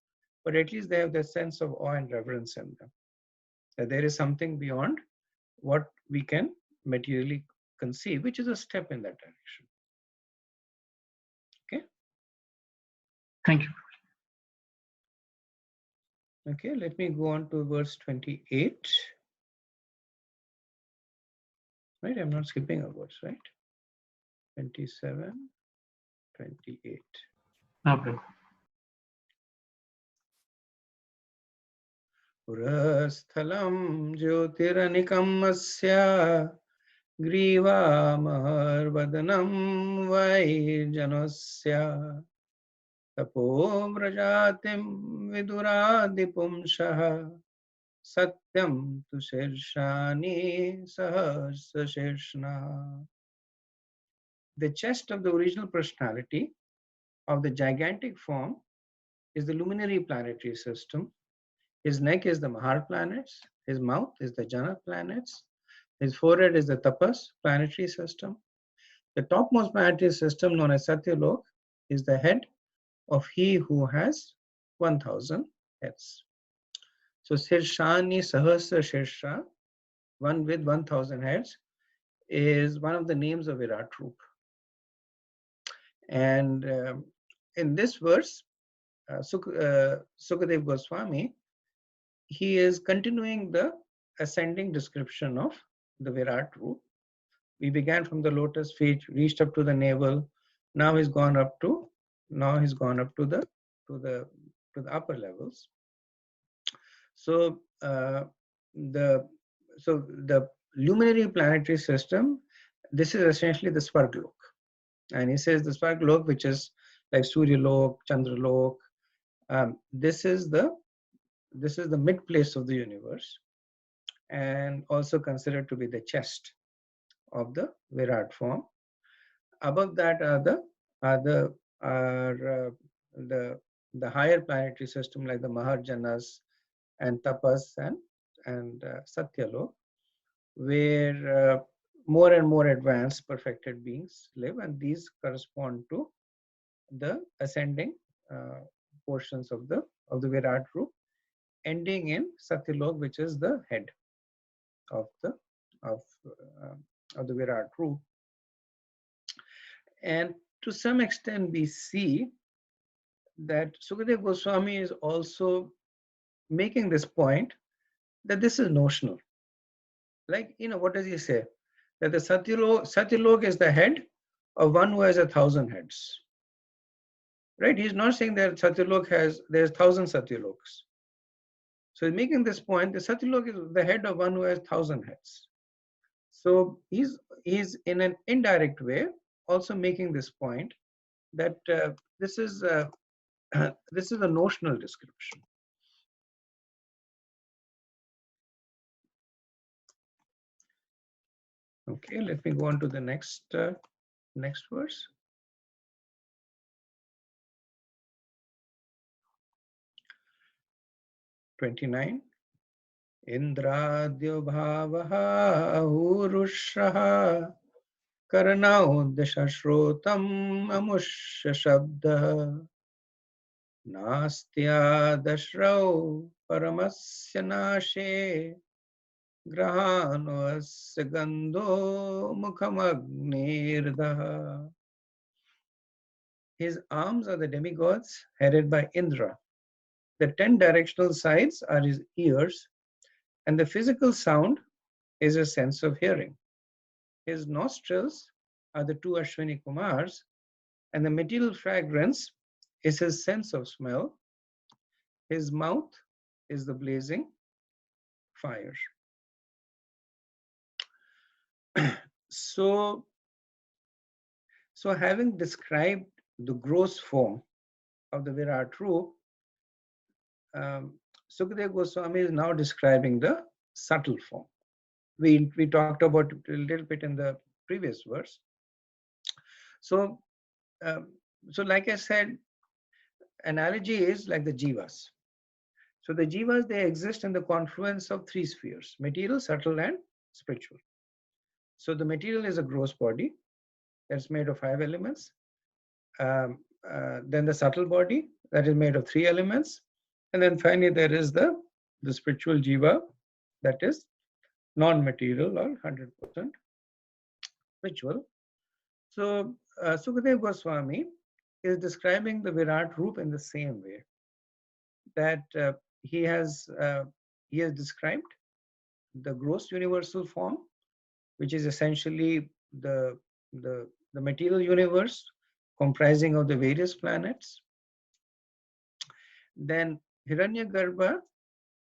but at least they have that sense of awe and reverence in them, that there is something beyond what we can materially conceive, which is a step in that direction. Thank you. Okay, let me go on to verse 28. Right, I'm not skipping a verse, right? 27, 28. No, Prabhu. पुरस्थलं ज्योतिरनिकमस्य ग्रीवामहर्वदनं वैर्जनस्य तपो व्रजातिं विदुरादिपुंसः सत्यं तु शीर्षाणि सहस्रशीर्षणा. The chest of the original personality of the gigantic form is the luminary planetary system. His neck is the Mahar planets. His mouth is the Jana planets. His forehead is the Tapas planetary system. The topmost planetary system, known as Satyalok, is the head of he who has 1,000 heads. So Sirshani Sahasra Shirsha, one with 1,000 heads, is one of the names of Virat Roop. And in this verse, Sukadev Goswami, he is continuing the ascending description of the Virat Roop. We began from the lotus feet, reached up to the navel. Now he's gone up to the upper levels. So the luminary planetary system, this is essentially the Svarglok. And he says the Svarglok, which is like Suryalok, Chandralok, this is the mid place of the universe, and also considered to be the chest of the Virat form. Above that are the higher planetary system, like the Maharjanas and Tapas and Satyalok, where more and more advanced perfected beings live, and these correspond to the ascending portions of the Virat Roop, ending in Satyalok, which is the head of the Virat Roop. And to some extent, we see that Sukadev Goswami is also making this point that this is notional. Like, what does he say? That the Satyalok is the head of one who has 1,000 heads. Right? He's not saying that there's 1,000 Satyaloks. So he's making this point, the Satyalok is the head of one who has 1,000 heads. So he's in an indirect way also making this point that this is a notional description. Okay, let me go on to the next verse. (29) Indradyo bhavaha ahurushaha karnaudasha shrotam amushya shabda nastya dashrau paramasya nashe grahanosya gandho mukhamagnirdha. His arms are the demigods headed by Indra. The 10 directional sides are his ears, and the physical sound is his sense of hearing. His nostrils are the 2 Ashwini Kumars, and the material fragrance is his sense of smell. His mouth is the blazing fire. So having described the gross form of the Virat Roop, Sukadev Goswami is now describing the subtle form. We talked about it a little bit in the previous verse. So like I said, analogy is like the jivas. So the jivas, they exist in the confluence of 3 spheres: material, subtle, and spiritual. So the material is a gross body that's made of 5 elements. Then the subtle body that is made of 3 elements. And then finally there is the spiritual jiva that is non-material or 100% spiritual. So Sukadev Goswami is describing the Virat Roop in the same way that he has described the gross universal form, which is essentially the material universe comprising of the various planets. Then Hiranyagarbha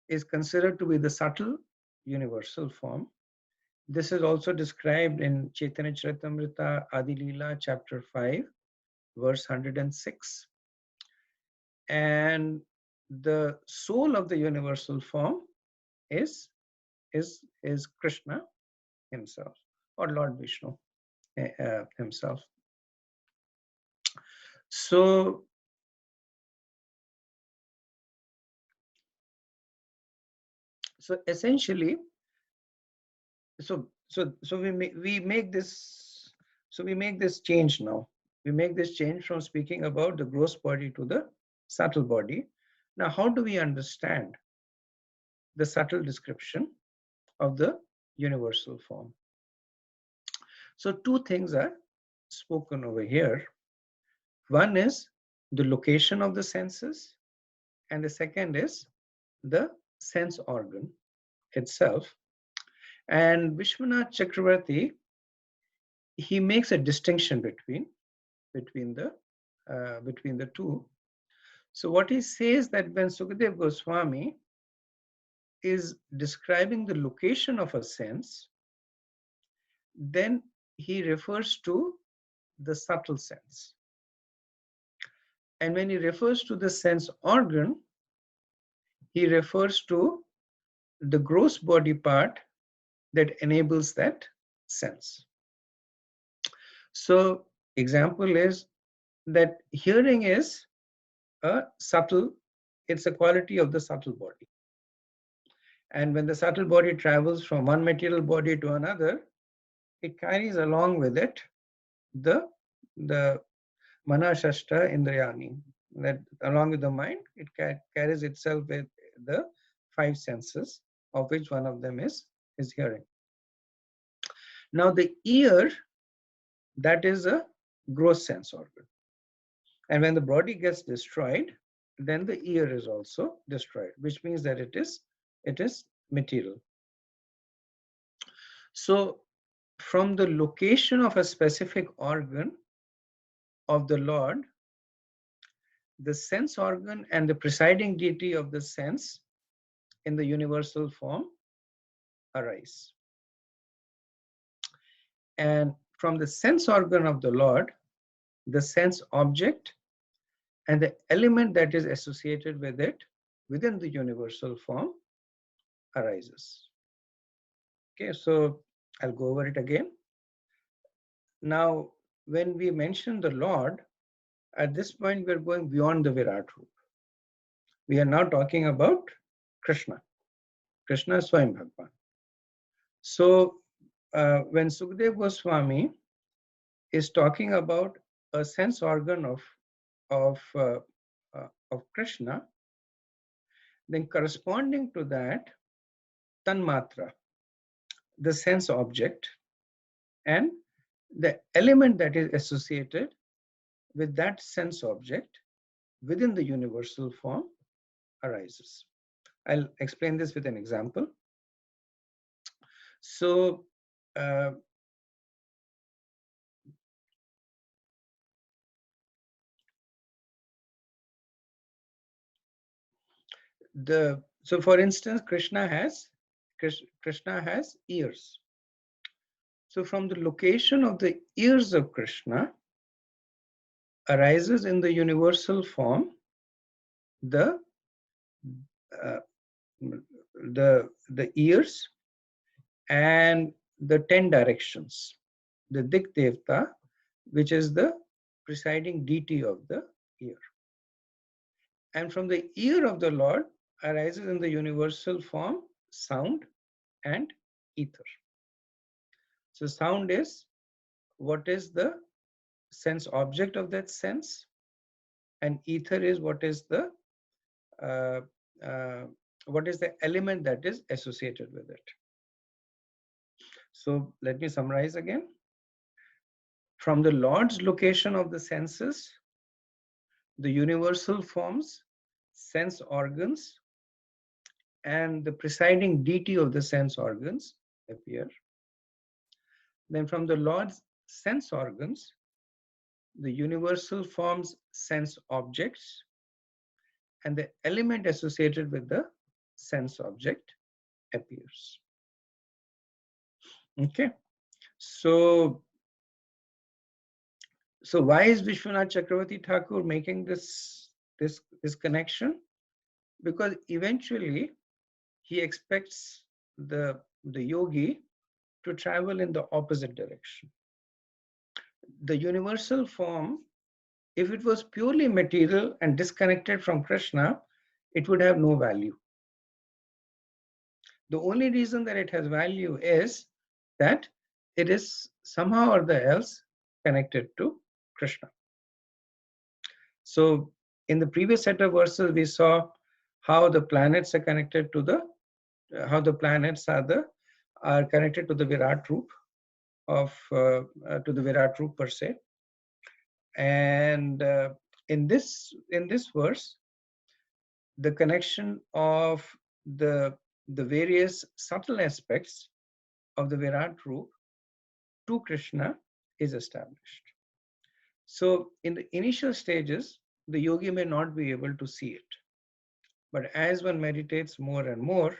is considered to be the subtle universal form. This is also described in Chaitanya Charitamrita Adi Leela chapter 5 verse 106. And the soul of the universal form is Krishna himself, or Lord Vishnu himself. So essentially, so we make this change now. We make this change from speaking about the gross body to the subtle body. Now, how do we understand the subtle description of the universal form? So two things are spoken over here. One is the location of the senses, and the second is the sense organ itself. And Vishwanath Chakravarti, he makes a distinction between the two. So what he says that when Sukadeva Goswami is describing the location of a sense, then he refers to the subtle sense. And when he refers to the sense organ, he refers to the gross body part that enables that sense. So example is that hearing is it's a quality of the subtle body. And when the subtle body travels from one material body to another, it carries along with it the Manashashta Indriyani. That along with the mind, it carries itself with the five senses, of which one of them is hearing. Now the ear, that is a gross sense organ. And when the body gets destroyed, then the ear is also destroyed, which means that it is material. So from the location of a specific organ of the Lord, the sense organ and the presiding deity of the sense in the universal form arise. And from the sense organ of the Lord, the sense object and the element that is associated with it within the universal form arises. Okay, so I'll go over it again. Now, when we mention the Lord, at this point, we're going beyond the Virat Roop. We are now talking about Krishna. Krishna is Swayam Bhagwan. So, when Sukadeva Goswami is talking about a sense organ of Krishna, then corresponding to that, Tanmatra, the sense object, and the element that is associated with that sense object within the universal form arises. I'll explain this with an example. So, for instance, Krishna has ears. So from the location of the ears of Krishna arises in the universal form the ears and the 10 directions, the Dik Devta, which is the presiding deity of the ear. And from the ear of the Lord arises in the universal form sound and ether. So sound is what is the sense object of that sense, and ether is what is the element that is associated with it. So let me summarize again. From the Lord's location of the senses, the universal forms, sense organs, and the presiding deity of the sense organs appear. Then from the Lord's sense organs, the universal forms, sense objects, and the element associated with the sense object appears. Okay, so why is Vishwanath Chakravarti Thakur making this connection? Because eventually he expects the yogi to travel in the opposite direction. The universal form, if it was purely material and disconnected from Krishna, it would have no value. The only reason that it has value is that it is somehow or the else connected to Krishna. So in the previous set of verses, we saw how the planets are connected to the, how the planets are connected to the Virat Roop of, to the Virat Roop per se. And in this verse, the connection of the various subtle aspects of the Virat Roop to Krishna is established. So in the initial stages, the yogi may not be able to see it. But as one meditates more and more,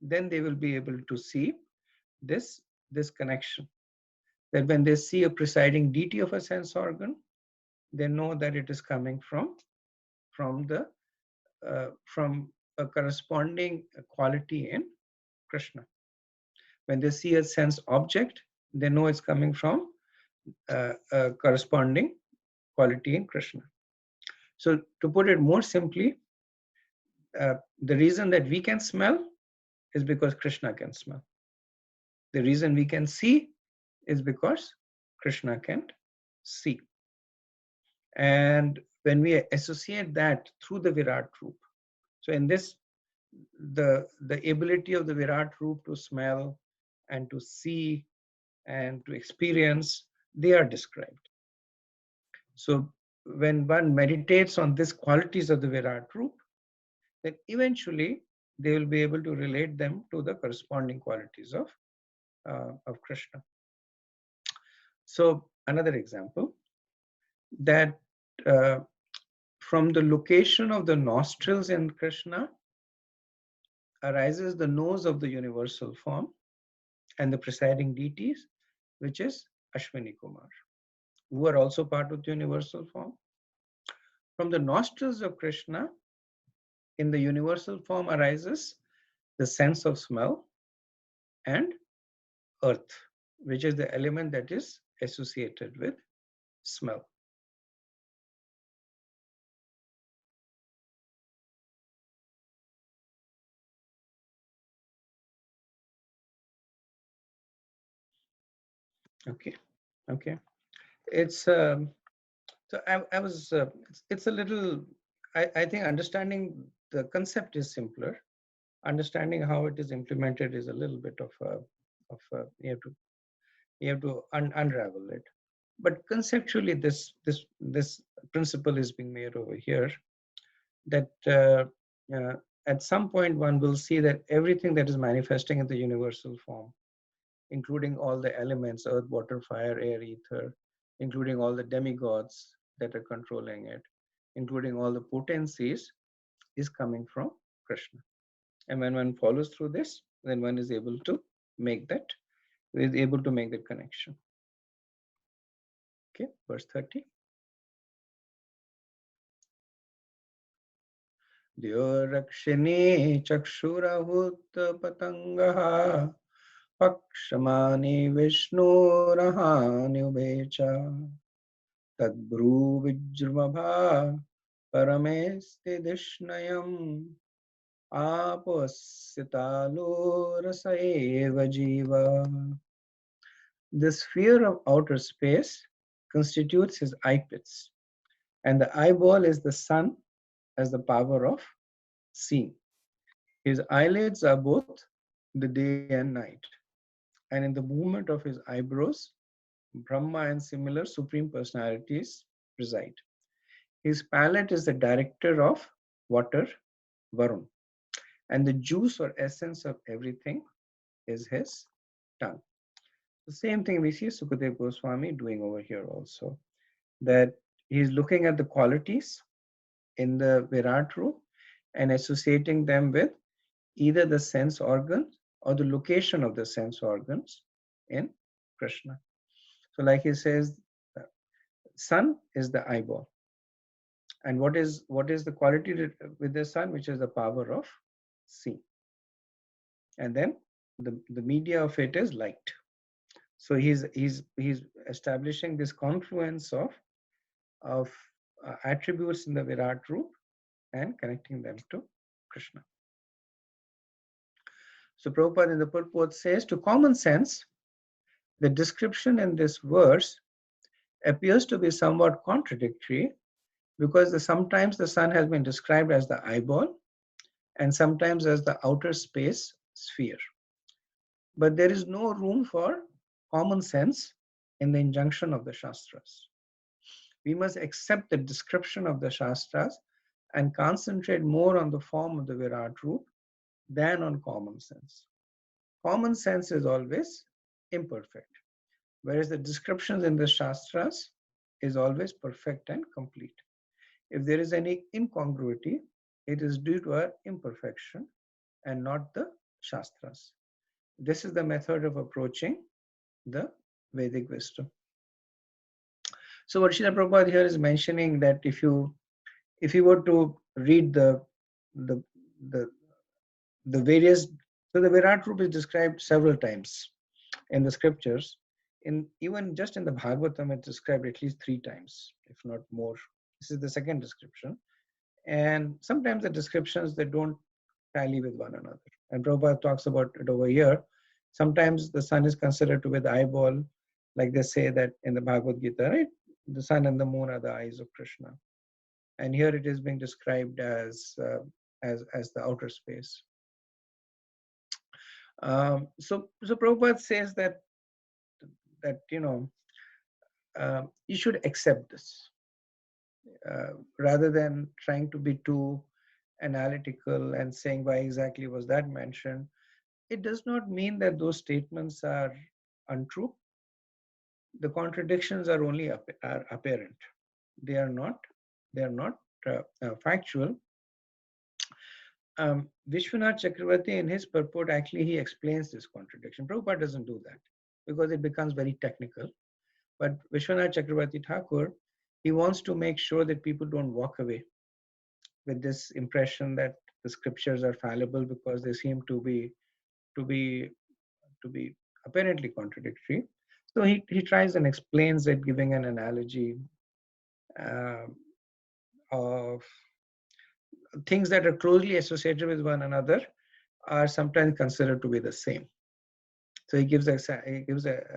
then they will be able to see this connection. That when they see a presiding deity of a sense organ, they know that it is coming from a corresponding quality in Krishna. When they see a sense object, they know it's coming from a corresponding quality in Krishna. So to put it more simply, the reason that we can smell is because Krishna can smell. The reason we can see is because Krishna can see. And when we associate that through the Virat Roop, so in this, the ability of the Virat Roop to smell and to see and to experience, they are described. So when one meditates on these qualities of the Virat Roop, then eventually they will be able to relate them to the corresponding qualities of Krishna. So another example, that from the location of the nostrils in Krishna arises the nose of the universal form and the presiding deities, which is Ashwini Kumar, who are also part of the universal form. From the nostrils of Krishna, in the universal form arises the sense of smell and earth, which is the element that is associated with smell. Okay. It's so I was it's a little, I think understanding the concept is simpler. Understanding how it is implemented is a little bit of you have to unravel it. But conceptually, this principle is being made over here, that at some point one will see that everything that is manifesting in the universal form, including all the elements, earth, water, fire, air, ether, including all the demigods that are controlling it, including all the potencies, is coming from Krishna. And when one follows through this, then one is able to make that connection. Okay, verse 30. Dyorakshini chakshurahut patangaha pakshamani vishnurahani ubecha tadbru vijrmabha paramesti dishnayam apasyatalo rasaeva jiva. The sphere of outer space constitutes his eye pits, and the eyeball is the sun as the power of seeing. His eyelids are both the day and night, and in the movement of his eyebrows, Brahma and similar supreme personalities reside. His palate is the director of water, Varun. And the juice or essence of everything is his tongue. The same thing we see Sukadeva Goswami doing over here also. That he's looking at the qualities in the Virat Roop and associating them with either the sense organs or the location of the sense organs in Krishna. So like he says, sun is the eyeball. And what is the quality with the sun, which is the power of seeing. And then the media of it is light. So he's establishing this confluence of attributes in the Virat Roop and connecting them to Krishna. So Prabhupada in the purport says, to common sense, the description in this verse appears to be somewhat contradictory because sometimes the sun has been described as the eyeball and sometimes as the outer space sphere. But there is no room for common sense in the injunction of the Shastras. We must accept the description of the Shastras and concentrate more on the form of the Virat Roop than on common sense. Common sense is always imperfect, whereas the descriptions in the Shastras is always perfect and complete. If there is any incongruity, it is due to our imperfection and not the Shastras. This is the method of approaching the Vedic wisdom. So what Srila Prabhupada here is mentioning that if you were to read the various, so the Virat Roop is described several times in the scriptures. Even just in the Bhagavatam, it's described at least 3 times, if not more. This is the second description. And sometimes the descriptions, they don't tally with one another. And Prabhupada talks about it over here. Sometimes the sun is considered to be the eyeball, like they say that in the Bhagavad Gita, right? The sun and the moon are the eyes of Krishna. And here it is being described as the outer space. So Prabhupada says that you should accept this rather than trying to be too analytical and saying why exactly was that mentioned. It does not mean that those statements are untrue. The contradictions are only are apparent. They are not factual. Vishwanath Chakravarti in his purport, actually he explains this contradiction. Prabhupada doesn't do that because it becomes very technical. But Vishwanath Chakravarti Thakur, he wants to make sure that people don't walk away with this impression that the scriptures are fallible because they seem to be apparently contradictory. So he tries and explains it, giving an analogy of things that are closely associated with one another are sometimes considered to be the same. So he gives an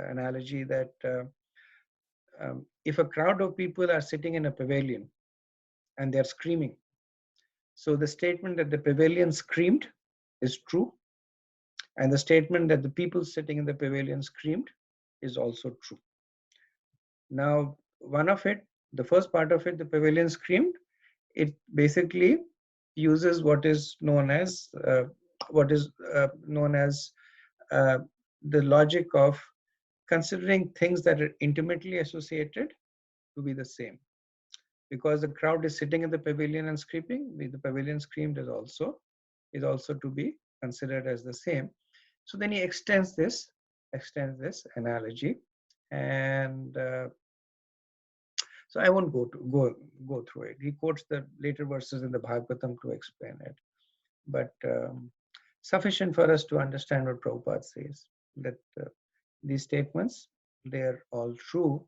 analogy that if a crowd of people are sitting in a pavilion and they're screaming, so the statement that the pavilion screamed is true, and the statement that the people sitting in the pavilion screamed is also true. Now, one of it, the first part of it, the pavilion screamed, it basically uses what is known as the logic of considering things that are intimately associated to be the same. Because the crowd is sitting in the pavilion and screaming, the pavilion screamed is also to be considered as the same. So then he extends this analogy, and so I won't go through it. He quotes the later verses in the Bhagavatam to explain it, but sufficient for us to understand what Prabhupada says, that these statements, they're all true.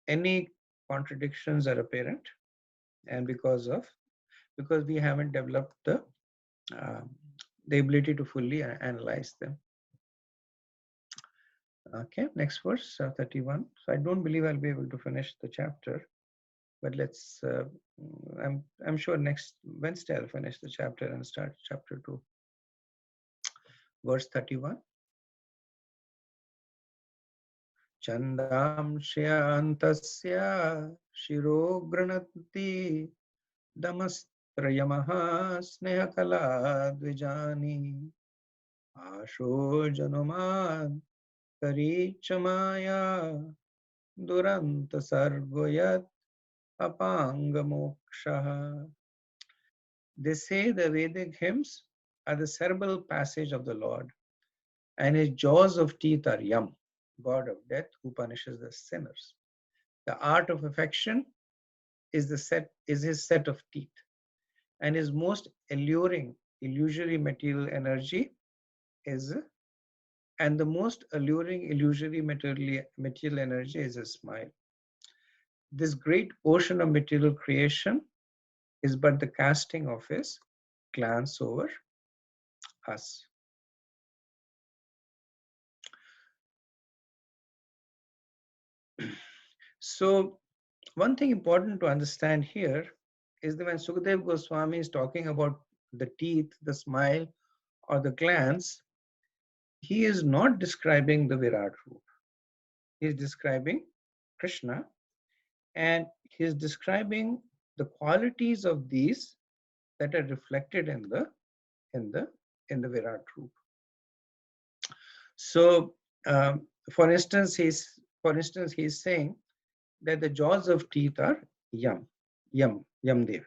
Any contradictions are apparent, and because we haven't developed the ability to fully analyze them. Okay, next verse, 31. So I don't believe I'll be able to finish the chapter, but let's. I'm sure next Wednesday I'll finish the chapter and start chapter 2. Verse 31. Chandamshyantasya shirogranati damastrayamaha snehakala dvijani asho janumad karichamaya duranta sargoyat apangamokshaha. They say the Vedic hymns are the cerebral passage of the Lord, and his jaws of teeth are Yam, god of death, who punishes the sinners. The art of affection is his set of teeth, and his most alluring illusory material energy is and the most alluring illusory material energy is a smile. This great ocean of material creation is but the casting of his glance over us. So one thing important to understand here is that when Sukadev Goswami is talking about the teeth, the smile, or the glance, he is not describing the Virat Roop. He is describing Krishna, and he is describing the qualities of these that are reflected in the Virat Roop. So, for instance, he's saying that the jaws of teeth are Yamdev.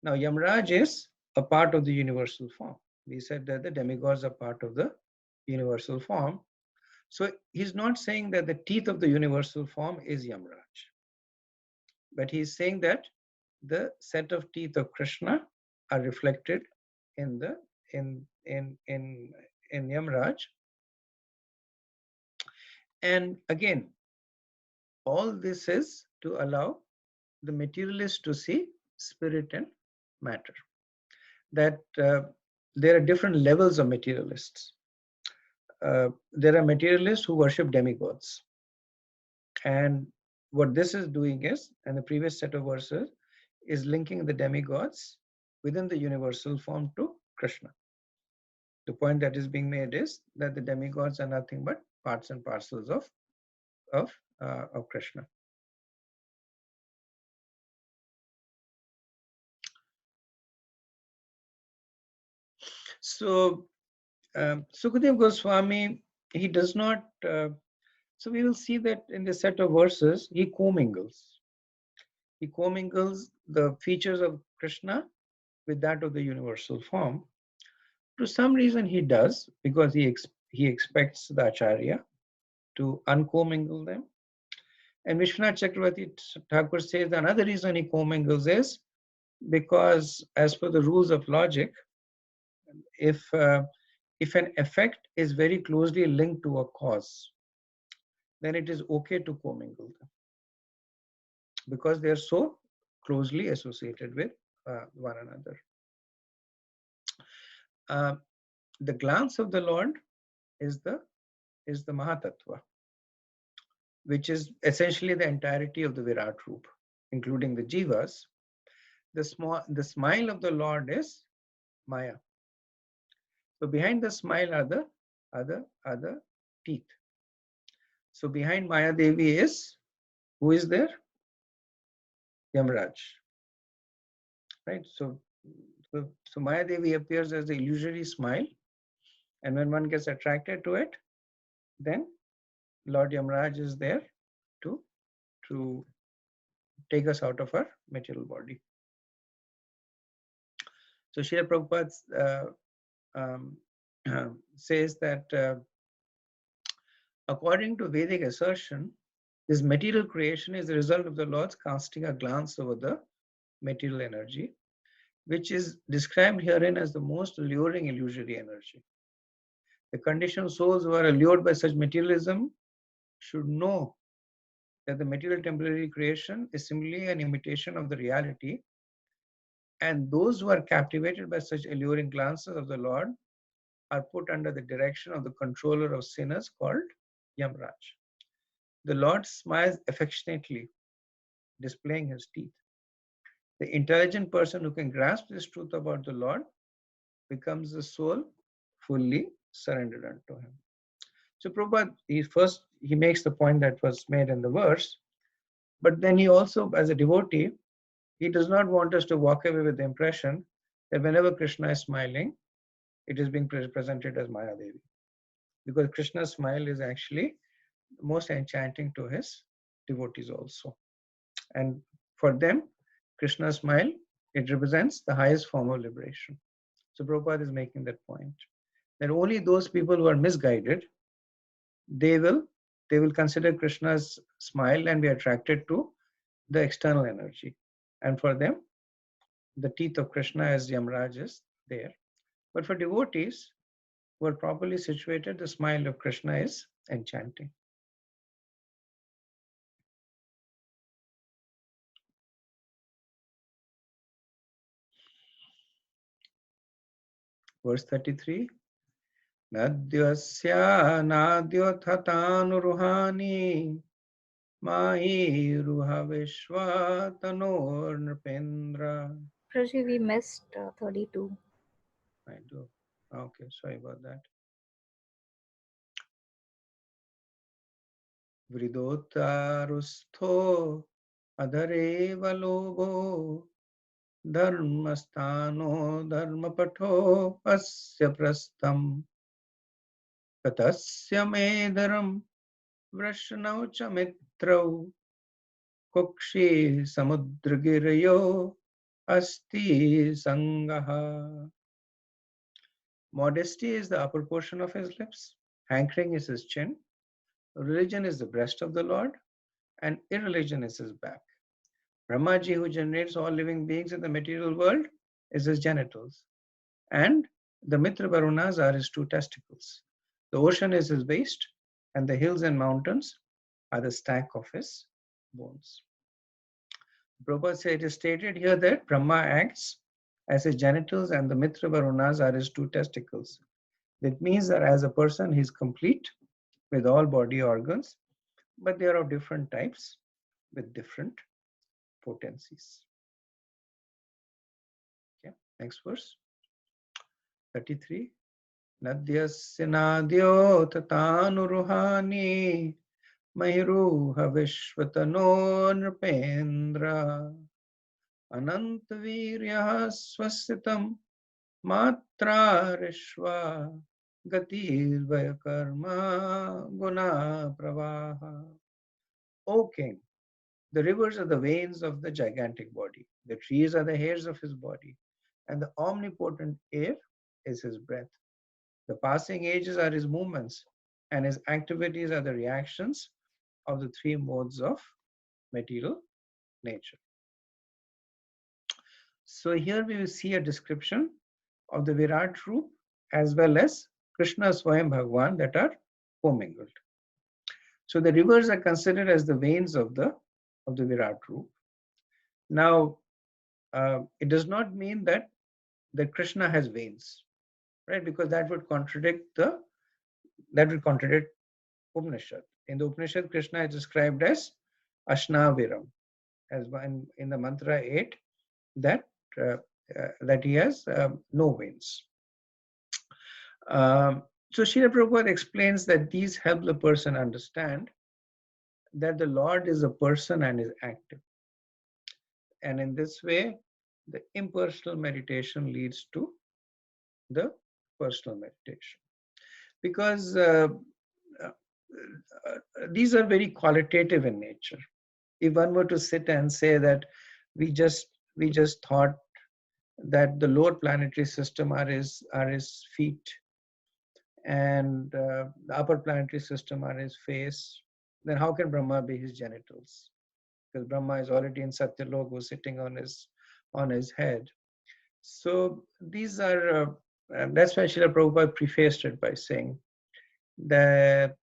Now, Yamraj is a part of the universal form. We said that the demigods are part of the universal form. So he's not saying that the teeth of the universal form is Yamraj, but he's saying that the set of teeth of Krishna are reflected in the in Yamraj. And again, all this is to allow the materialist to see spirit and matter. That there are different levels of materialists. There are materialists who worship demigods. And what this is doing is, and the previous set of verses, is linking the demigods within the universal form to Krishna. The point that is being made is that the demigods are nothing but parts and parcels of Krishna. So Sukadev Goswami, he does not. So we will see that in the set of verses, he commingles. He commingles the features of Krishna with that of the universal form. To some reason he does, because he expects the Acharya to uncommingle them. And Vishwanath Chakravarti Thakur says another reason he commingles is because, as per the rules of logic, if an effect is very closely linked to a cause, then it is okay to commingle them, because they are so closely associated with one another. The glance of the Lord is the Mahatattva, which is essentially the entirety of the Virat Roop, including the Jivas. The smile of the Lord is Maya. So behind the smile are the other teeth. So behind Maya Devi is, who is there? Yamraj. Right? So Maya Devi appears as the illusory smile, and when one gets attracted to it, then Lord Yamraj is there to take us out of our material body. So Srila Prabhupada says that according to Vedic assertion, this material creation is the result of the Lord's casting a glance over the material energy, which is described herein as the most alluring illusory energy. The conditioned souls who are allured by such materialism should know that the material temporary creation is simply an imitation of the reality, and those who are captivated by such alluring glances of the Lord are put under the direction of the controller of sinners called Yamraj. The Lord smiles affectionately, displaying his teeth. The intelligent person who can grasp this truth about the Lord becomes the soul fully surrendered unto him. So Prabhupada, he makes the point that was made in the verse, but then he also, as a devotee, he does not want us to walk away with the impression that whenever Krishna is smiling, it is being presented as Maya Devi. Because Krishna's smile is actually most enchanting to his devotees also. And for them, Krishna's smile, it represents the highest form of liberation. So Prabhupada is making that point. That only those people who are misguided, they will consider Krishna's smile and be attracted to the external energy. And for them, the teeth of Krishna as Yamaraj is there. But for devotees who are properly situated, the smile of Krishna is enchanting. Verse 33. Nadyasya nadyothatanurhani mahi ruha vishwa tanor nrpendra. Prabhuji, we missed 32. I do. Okay, sorry about that. Vridotarustho adhareva logo dharmastano dharmapatho asya prastham katasya medaram vrashnau cha mitrau kukshi samudragirayo asti sangaha. Modesty is the upper portion of his lips, hankering is his chin, religion is the breast of the Lord, and irreligion is his back. Brahmaji, who generates all living beings in the material world, is his genitals. And the Mitra Varunas are his two testicles. The ocean is his waist, and the hills and mountains are the stack of his bones. Prabhupada said it is stated here that Brahma acts as his genitals and the Mitra Varunas are his two testicles. That means that as a person he is complete with all body organs, but they are of different types with different potencies. Okay, next verse. 33. Nadyasya nadyo tatanuruhani mahiruha vishvatano nrpendra anantavirya swasitam matra rishva gatirvaya karma guna pravaha. O king, the rivers are the veins of the gigantic body, the trees are the hairs of his body, and the omnipotent air is his breath. The passing ages are his movements, and his activities are the reactions of the three modes of material nature. So here we will see a description of the Virat Roop as well as Krishna Swayam Bhagwan that are commingled. So the rivers are considered as the veins of the Virat Roop. Now, it does not mean that Krishna has veins, right? Because that would contradict Upanishad. In the Upanishad, Krishna is described as Ashnaviram, as in the mantra 8, that he has no veins. So Srila Prabhupada explains that these help the person understand that the Lord is a person and is active. And in this way, the impersonal meditation leads to the personal meditation. Because these are very qualitative in nature. If one were to sit and say that we just thought that the lower planetary system are his feet, and the upper planetary system are his face, then how can Brahma be his genitals? Because Brahma is already in Satyaloka sitting on his head. So these are that's why Srila Prabhupada prefaced it by saying that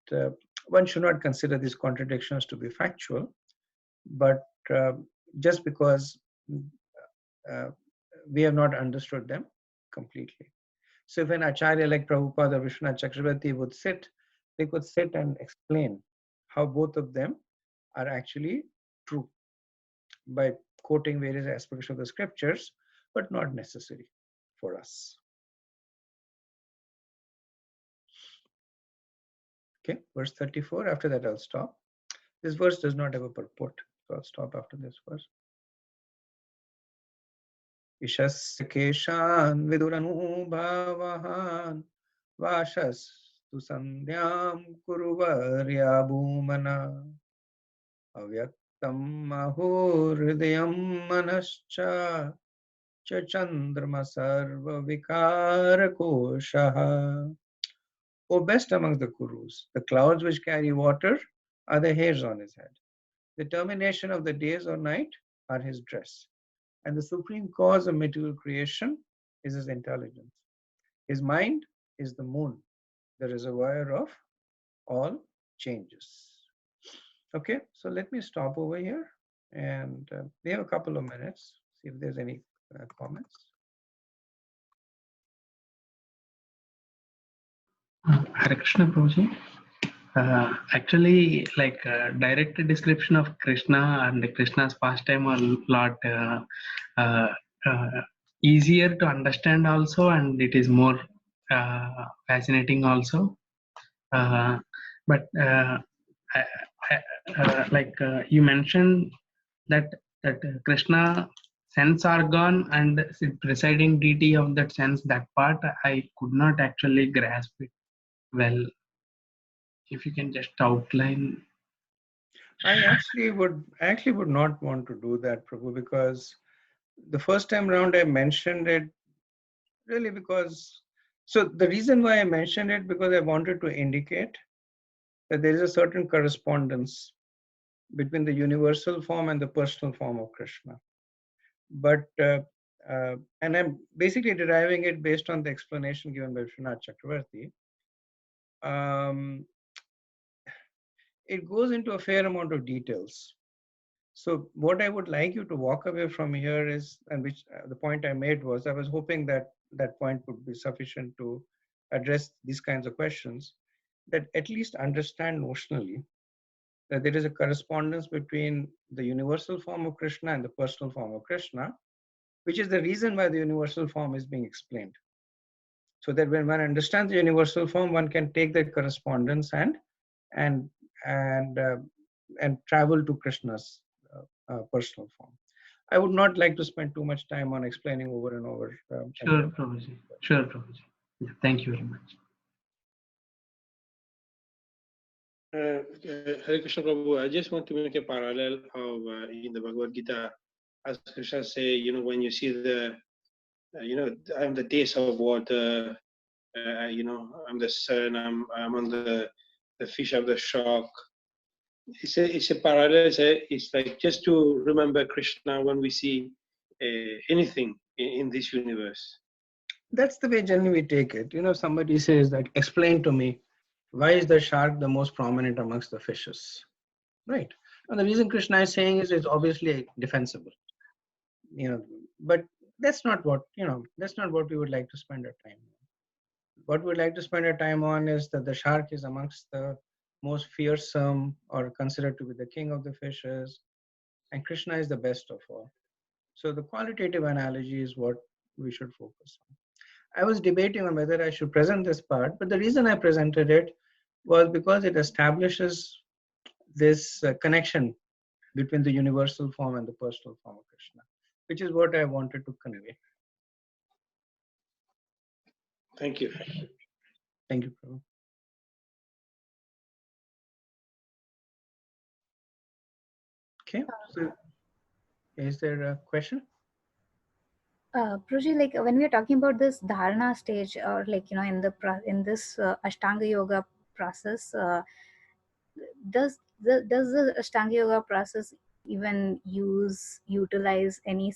one should not consider these contradictions to be factual, but just because we have not understood them completely. So if an Acharya like Prabhupada or Vishwanath Chakravarti would sit, they could sit and explain how both of them are actually true by quoting various aspects of the scriptures, but not necessary for us. Okay, verse 34. After that, I'll stop. This verse does not have a purport, so I'll stop after this verse. Ishasya keshan viduranubhavahan vashastu sandhyam kuruvarya bhumana avyaktam mahurdayam manascha cha chandrama sarva vikara koshaha. O best amongst the Kurus, the clouds which carry water are the hairs on his head. The termination of the days or night are his dress. And the supreme cause of material creation is his intelligence. His mind is the moon, the reservoir of all changes. Okay, so let me stop over here. And we have a couple of minutes, see if there's any comments. Hare Krishna Prabhuji. Actually, like direct description of Krishna and Krishna's pastime are a lot uh, easier to understand also, and it is more fascinating also. But like you mentioned that Krishna sense organ and presiding deity of that sense, that part I could not actually grasp it well. If you can just outline. I actually would not want to do that, Prabhu, because the first time around I mentioned it really because, so the reason why I mentioned it because I wanted to indicate that there is a certain correspondence between the universal form and the personal form of Krishna. But, and I'm basically deriving it based on the explanation given by Srinath Chakravarti. It goes into a fair amount of details. So what I would like you to walk away from here is, and which the point I made was, I was hoping that that point would be sufficient to address these kinds of questions, that at least understand notionally that there is a correspondence between the universal form of Krishna and the personal form of Krishna, which is the reason why the universal form is being explained. So that when one understands the universal form, one can take that correspondence and and uh, and travel to Krishna's personal form. I would not like to spend too much time on explaining over and over. Sure, Prabhuji. Sure, Prabhuji. Yeah, thank you very much. Hare Krishna Prabhu, I just want to make a parallel of in the Bhagavad Gita, as Krishna say, when you see the, I'm the taste of water, I'm the sun, I'm on the fish of the shock. It's a parallel. It's like just to remember Krishna when we see anything in this universe. That's the way generally we take it. Somebody says that, explain to me, why is the shark the most prominent amongst the fishes? Right. And the reason Krishna is saying is it's obviously defensible. But that's not what, that's not what we would like to spend our time on. What we'd like to spend our time on is that the shark is amongst the most fearsome or considered to be the king of the fishes, and Krishna is the best of all. So the qualitative analogy is what we should focus on. I was debating on whether I should present this part, but the reason I presented it was because it establishes this connection between the universal form and the personal form of Krishna, which is what I wanted to convey. Thank you. Thank you, Prabhu. Okay, so is there a question? Pruji, like when we are talking about this dharana stage, or like in this Ashtanga yoga process, does the Ashtanga yoga process even utilize any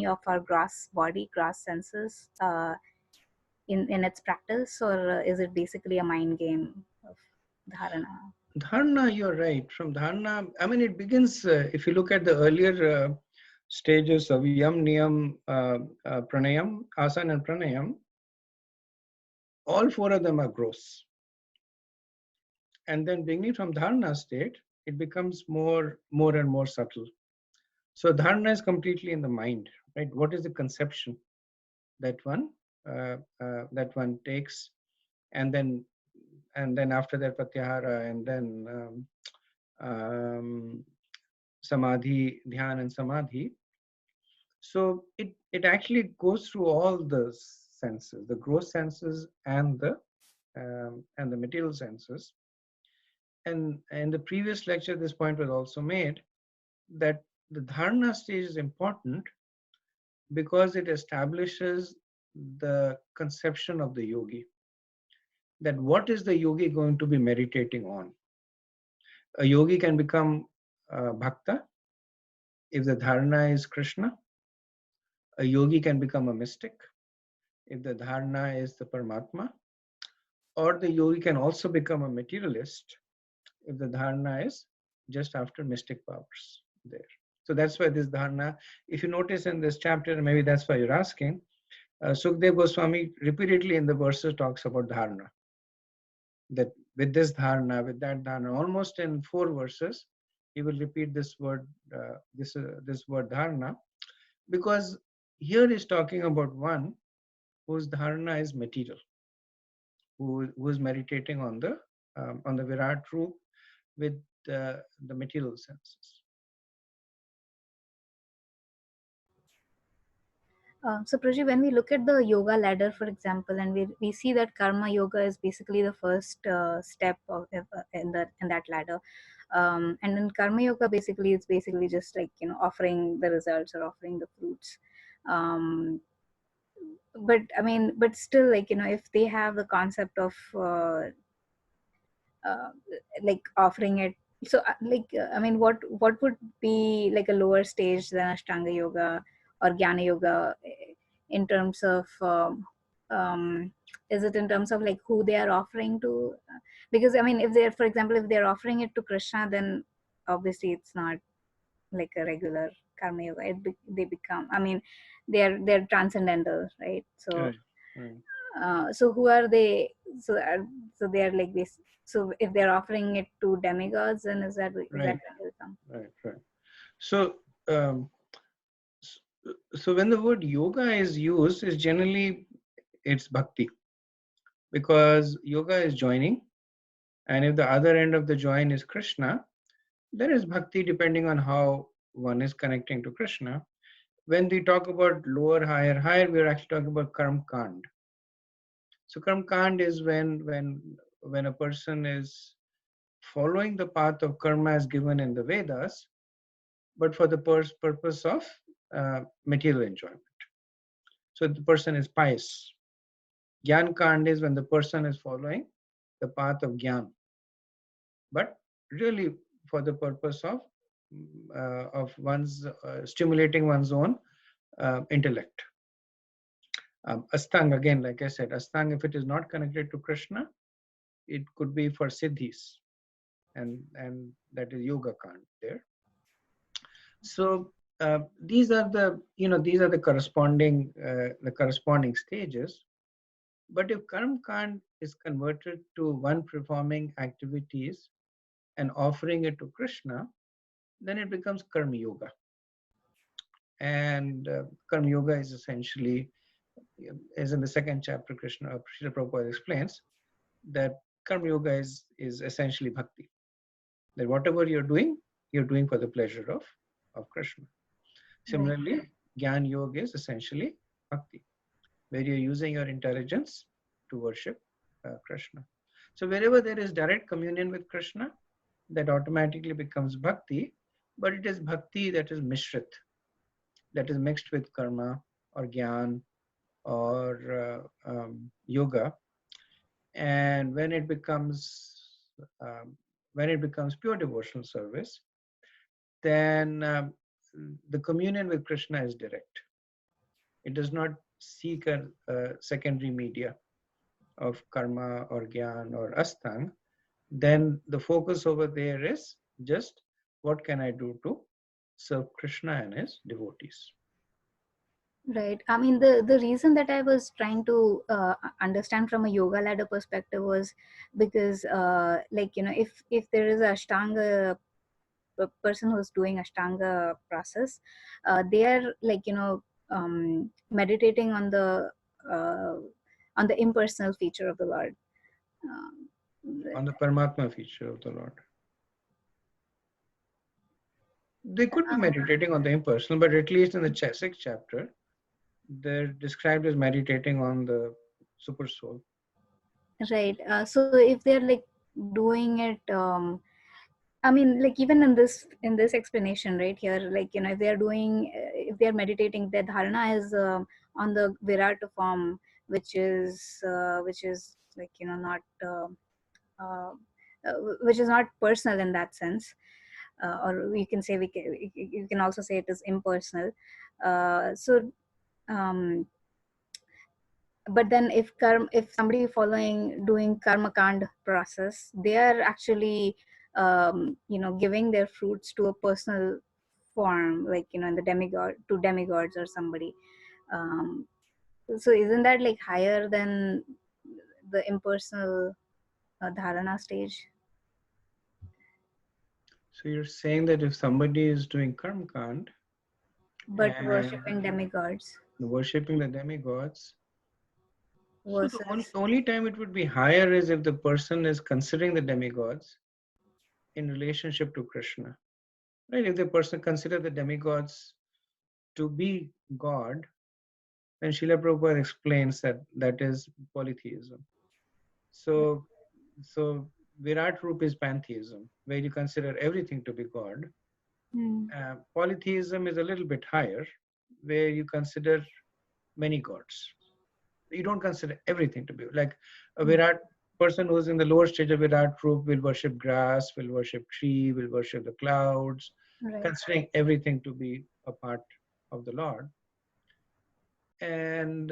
of our gross senses in its practice, or is it basically a mind game of dharana? Dharana, you're right. From dharana, I mean, it begins, if you look at the earlier stages of yam, niyam, pranayam, asana and pranayam, all four of them are gross. And then beginning from dharana state, it becomes more and more subtle. So dharana is completely in the mind, right? What is the conception that one takes, and then and then after that Pratyahara, and then Samadhi, Dhyan, and Samadhi. So it actually goes through all the senses, the gross senses and the material senses. And in the previous lecture, this point was also made that the dharana stage is important because it establishes the conception of the yogi. That what is the yogi going to be meditating on? A yogi can become bhakta if the dharana is Krishna. A yogi can become a mystic if the dharana is the Paramatma. Or the yogi can also become a materialist if the dharana is just after mystic powers there. So that's why this dharana, if you notice in this chapter, maybe that's why you're asking, Sukdev Goswami repeatedly in the verses talks about dharana. That with this dharana, with that dharana, almost in 4 verses, he will repeat this word, this word dharana, because here he's talking about one whose dharana is material, who is meditating on the Virat Roop with the material senses. So Praji, when we look at the yoga ladder, for example, and we see that karma yoga is basically the first step of in that ladder, and then karma yoga basically it's basically just like offering the results or offering the fruits. But I mean, but still, like if they have the concept of uh, like offering it, so I mean, what would be like a lower stage than Ashtanga yoga or Jnana yoga in terms of is it in terms of like who they are offering to? Because I mean, if they're, for example, if they're offering it to Krishna, then obviously it's not like a regular karma yoga. They become, I mean, they're transcendental, right? So Right. so who are they? So they are like this. So if they're offering it to demigods, then is that Right. when they come? Right. So so when the word yoga is used, is generally it's bhakti, because yoga is joining, and if the other end of the join is Krishna, there is bhakti depending on how one is connecting to Krishna. When we talk about lower, higher, we are actually talking about karm kand. So karm kand is when a person is following the path of karma as given in the Vedas, but for the purpose of material enjoyment. So the person is pious. Gyan kand is when the person is following the path of gyan, but really for the purpose of one's stimulating one's own intellect. Astang, again, like I said, Astang, if it is not connected to Krishna, it could be for siddhis, and that is yoga kand there. So these are the corresponding stages. But if karma kand is converted to one performing activities and offering it to Krishna, then it becomes karma yoga. And karma yoga is essentially, as in the second chapter, Srila Prabhupada explains that karma yoga is essentially bhakti. That whatever you're doing for the pleasure of Krishna. Similarly, Gyan Yoga is essentially bhakti, where you're using your intelligence to worship Krishna. So wherever there is direct communion with Krishna, that automatically becomes bhakti, but it is bhakti that is mishrit, that is mixed with karma or gyan or yoga. And when it becomes pure devotional service, then the communion with Krishna is direct. It does not seek a secondary media of karma or gyan or astang. Then the focus over there is just what can I do to serve Krishna and his devotees. Right. I mean, the reason that I was trying to understand from a yoga ladder perspective was because, like if there is a Ashtanga person who's doing Ashtanga process, they are like meditating uh, on the impersonal feature of the Lord. On the Paramatma feature of the Lord. They could be meditating on the impersonal, but at least in the sixth chapter, they're described as meditating on the super soul. Right. So if they're like doing it, I mean, like even in this explanation right here, like if they are doing, if they are meditating, their dharana is on the Virata form, which is like not uh, which is not personal in that sense, or we can say you can also say it is impersonal. So. Um, but then if somebody doing karma kand process, they are actually giving their fruits to a personal form, like in the demigods or somebody. um, so isn't that like higher than the impersonal dharana stage? So you're saying that if somebody is doing karma kand But and worshipping demigods worshipping the demigods, so the versus only time it would be higher is if the person is considering the demigods in relationship to Krishna. Right? If the person considers the demigods to be God, then Srila Prabhupada explains that that is polytheism. So Virat Roop is pantheism, where you consider everything to be God. Polytheism is a little bit higher, where you consider many gods. You don't consider everything to be like a Virat person who's in the lower stage of Virat Roop will worship grass, will worship tree, will worship the clouds, right. considering everything to be a part of the Lord. And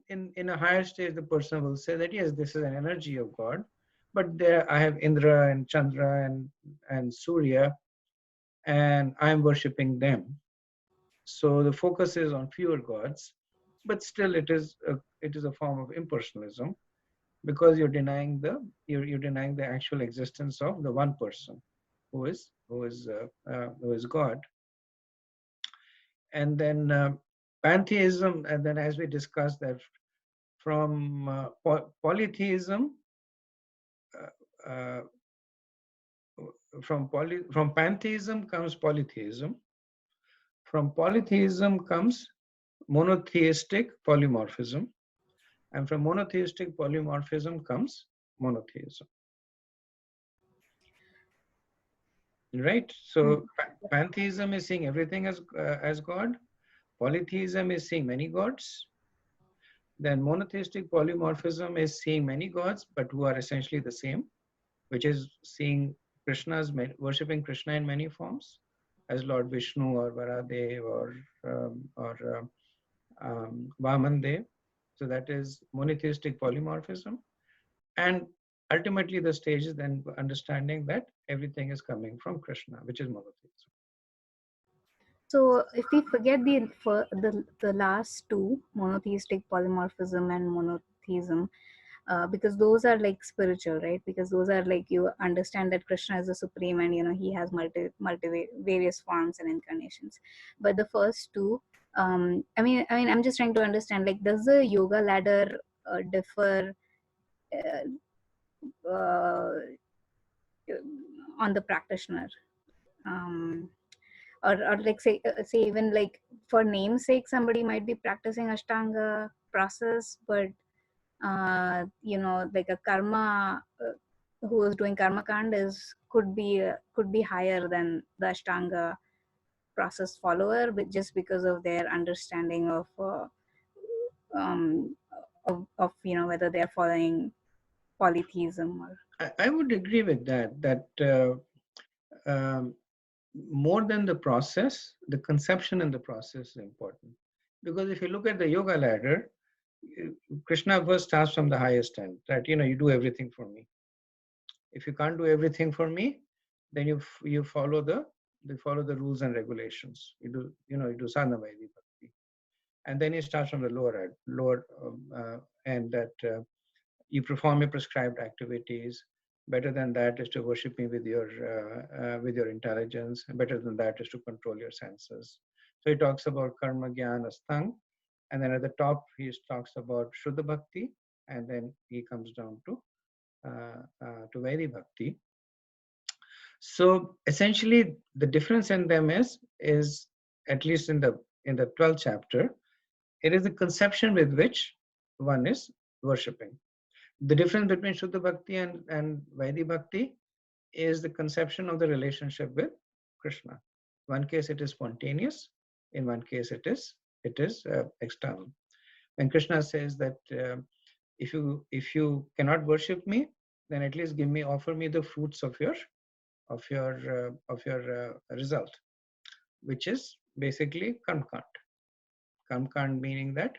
in a higher stage, the person will say that yes, this is an energy of God, but there I have Indra and Chandra and Surya, and I'm worshipping them. So the focus is on fewer gods, but still it is a form of impersonalism, because you're denying the actual existence of the one person who is God. And then pantheism, and then as we discussed that from polytheism, uh, uh, from pantheism comes polytheism. From polytheism comes monotheistic polymorphism, and from monotheistic polymorphism comes monotheism. Right? So pantheism is seeing everything as God. Polytheism is seeing many gods. Then monotheistic polymorphism is seeing many gods, but who are essentially the same, which is seeing worshipping Krishna in many forms, as Lord Vishnu or Varadev or Vaman Dev. So that is monotheistic polymorphism. And ultimately the stage is then understanding that everything is coming from Krishna, which is monotheism. So if we forget the last two, monotheistic polymorphism and monotheism, because those are like spiritual, right? Because those are like you understand that Krishna is the supreme, and he has various forms and incarnations. But the first two, I mean, I'm just trying to understand, like, does the yoga ladder differ uh, on the practitioner? Or like say even like for namesake, somebody might be practicing Ashtanga process, but like a karma who is doing karma kand could be higher than the Ashtanga process follower, but just because of their understanding um, of whether they're following polytheism or. I would agree with that um, more than the process, the conception and the process is important. Because if you look at the yoga ladder, Krishna first starts from the highest end, that you do everything for me. If you can't do everything for me, then you follow the rules and regulations. You do sadhana vaidhi bhakti, and then you start from the lower end, that you perform your prescribed activities. Better than that is to worship me with your intelligence. Better than that is to control your senses. So he talks about karma jnana stang, and then at the top he talks about shuddha bhakti, and then he comes down to to Vaidhi Bhakti. So essentially, the difference in them is at least in the 12th chapter, it is the conception with which one is worshipping. The difference between Shuddha Bhakti and Vaidhi Bhakti is the conception of the relationship with Krishna. One case it is spontaneous, in one case it is external. When Krishna says that if you cannot worship me, then at least offer me the fruits of your result, which is basically karmakand. Karmakand meaning that,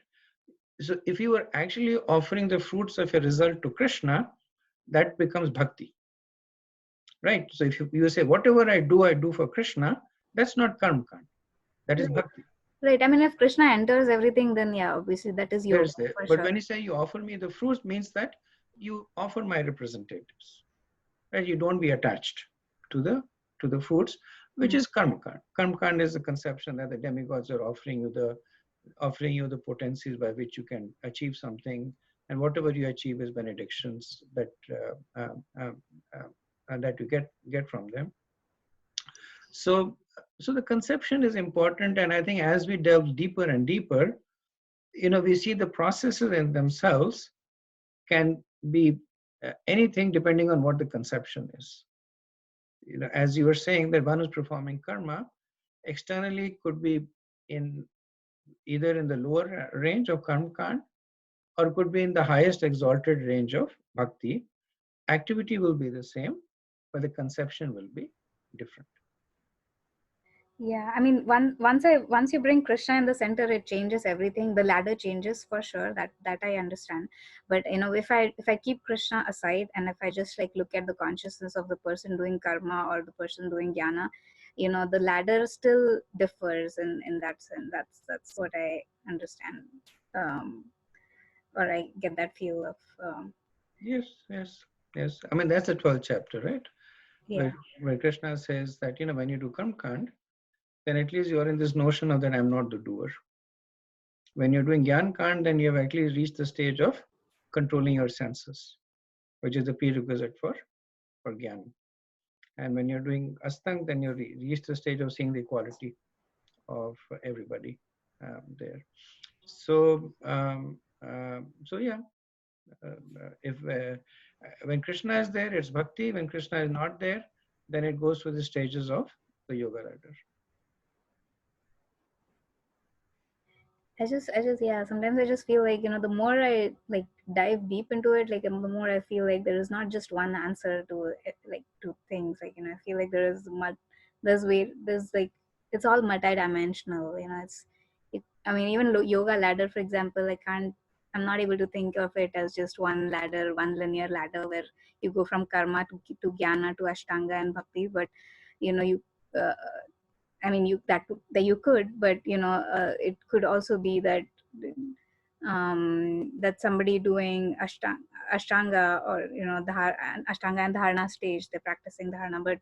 so if you are actually offering the fruits of your result to Krishna, that becomes bhakti, right? So if you say whatever I do for Krishna, that's not karmakand, that is bhakti. Right. I mean, if Krishna enters everything, then yeah, obviously that is yoga. But sure. When you say you offer me the fruits, means that you offer my representatives, right? You don't be attached to the fruits, which is karmakand. Karmakand is the conception that the demigods are offering you the potencies by which you can achieve something, and whatever you achieve is benedictions that that you get from them. So the conception is important, and I think as we delve deeper and deeper, we see the processes in themselves can be anything depending on what the conception is. As you were saying, that one who's performing karma externally could be either in the lower range of karmakand or could be in the highest exalted range of bhakti. Activity will be the same, but the conception will be different. Yeah, I mean, once you bring Krishna in the center, it changes everything. The ladder changes for sure. That I understand. But if I keep Krishna aside, and if I just like look at the consciousness of the person doing karma or the person doing jnana, the ladder still differs in that sense. That's what I understand, or I get that feel of. Yes. I mean, that's the 12th chapter, right? Yeah. Where Krishna says that when you do karmakand, then at least you're in this notion of that I'm not the doer. When you're doing Gyan-kand, then you have at least reached the stage of controlling your senses, which is the prerequisite for Gyan. And when you're doing Astang, then you reach the stage of seeing the equality of everybody there. So, yeah, if when Krishna is there, it's bhakti. When Krishna is not there, then it goes through the stages of the yoga ladder. Yeah, sometimes I just feel like, the more I like dive deep into it, like the more I feel like there is not just one answer to it, like to things. Like, I feel like there's like, it's all multidimensional, I mean, even yoga ladder, for example, I'm not able to think of it as just one ladder, one linear ladder where you go from karma to jnana to ashtanga and bhakti, but, uh, I mean, that you could, but it could also be that that somebody doing ashtanga or the ashtanga and dharana stage, they're practicing dharana, but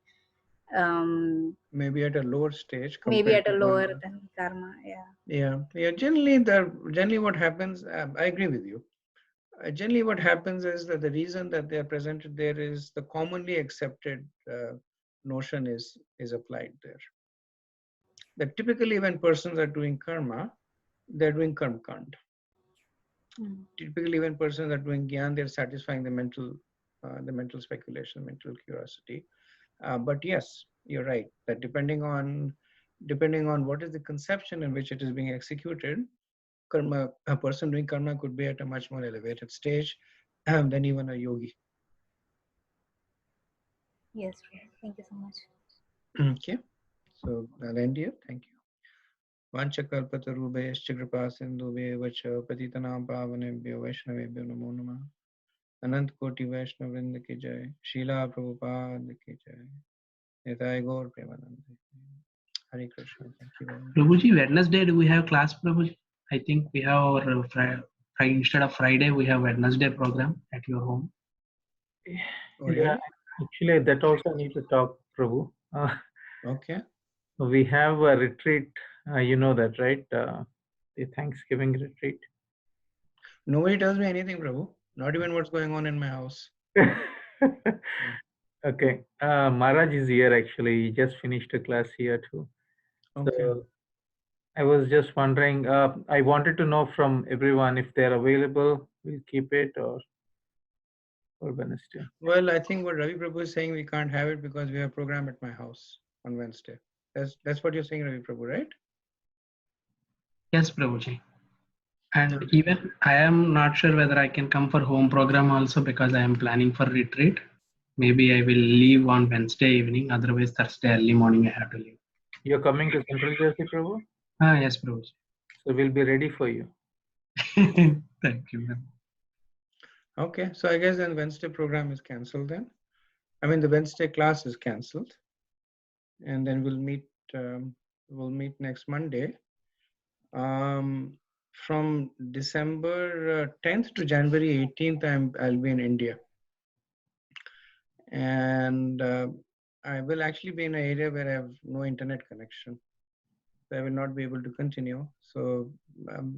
maybe at a lower stage, maybe at a lower than karma. Yeah. Generally what happens, I agree with you. Generally what happens is that the reason that they are presented there is the commonly accepted notion is applied there. That typically when persons are doing karma, they're doing karmakand. Typically when persons are doing gyan, they're satisfying the mental speculation, mental curiosity. But yes, you're right, that depending on what is the conception in which it is being executed, karma, a person doing karma could be at a much more elevated stage than even a yogi. Yes, thank you so much. Okay, so I'll end here. Thank you. Vanchakalpatarubhayascha kripa sindhubheva cha patitanam pavanebhyo vaishnavebhyo namo namah. Anant Koti Vaishnav Vrinda ki jai. Srila Prabhupada ki jai. Nitai Gaur Premanande. Hare Krishna. Thank you very much. Prabhuji, Wednesday do we have class, Prabhuji? I think we have our instead of Friday, we have Wednesday program at your home. Oh, really? Yeah, actually, that also I need to talk, Prabhu. Okay. We have a retreat, you know that, right? The Thanksgiving retreat. Nobody tells me anything, Prabhu. Not even what's going on in my house. Okay. Maharaj is here actually. He just finished a class here too. Okay. So I was just wondering, I wanted to know from everyone if they're available, we'll keep it or Wednesday. Well, I think what Ravi Prabhu is saying, we can't have it because we have a program at my house on Wednesday. That's what you're saying, Ravi Prabhu, right? Yes, Prabhuji. And Okay. even I am not sure whether I can come for home program also because I am planning for retreat. Maybe I will leave on Wednesday evening. Otherwise, Thursday early morning I have to leave. You're coming to Central Jersey, Prabhu? Yes, Prabhuji. So we'll be ready for you. Thank you, ma'am. Okay, so I guess then Wednesday program is cancelled then. I mean, the Wednesday class is cancelled, and then we'll meet next Monday. From December 10th to January 18th, I'll be in India, and I will actually be in an area where I have no internet connection. So I will not be able to continue. So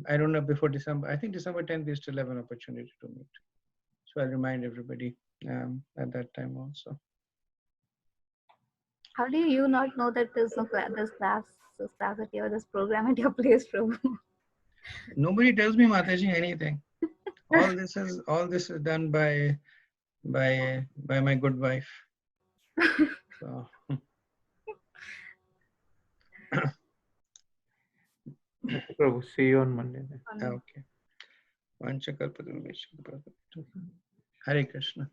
I don't know before December. I think December 10th we still have an opportunity to meet. So I'll remind everybody at that time also. How do you not know that there's no this class at your this program at your place, Prabhu? Nobody tells me, Mataji, anything. All this is done by my good wife. So Okay, Prabhu, see you on Monday then. okay. Vanchakalpadurveshwara. Hare Krishna.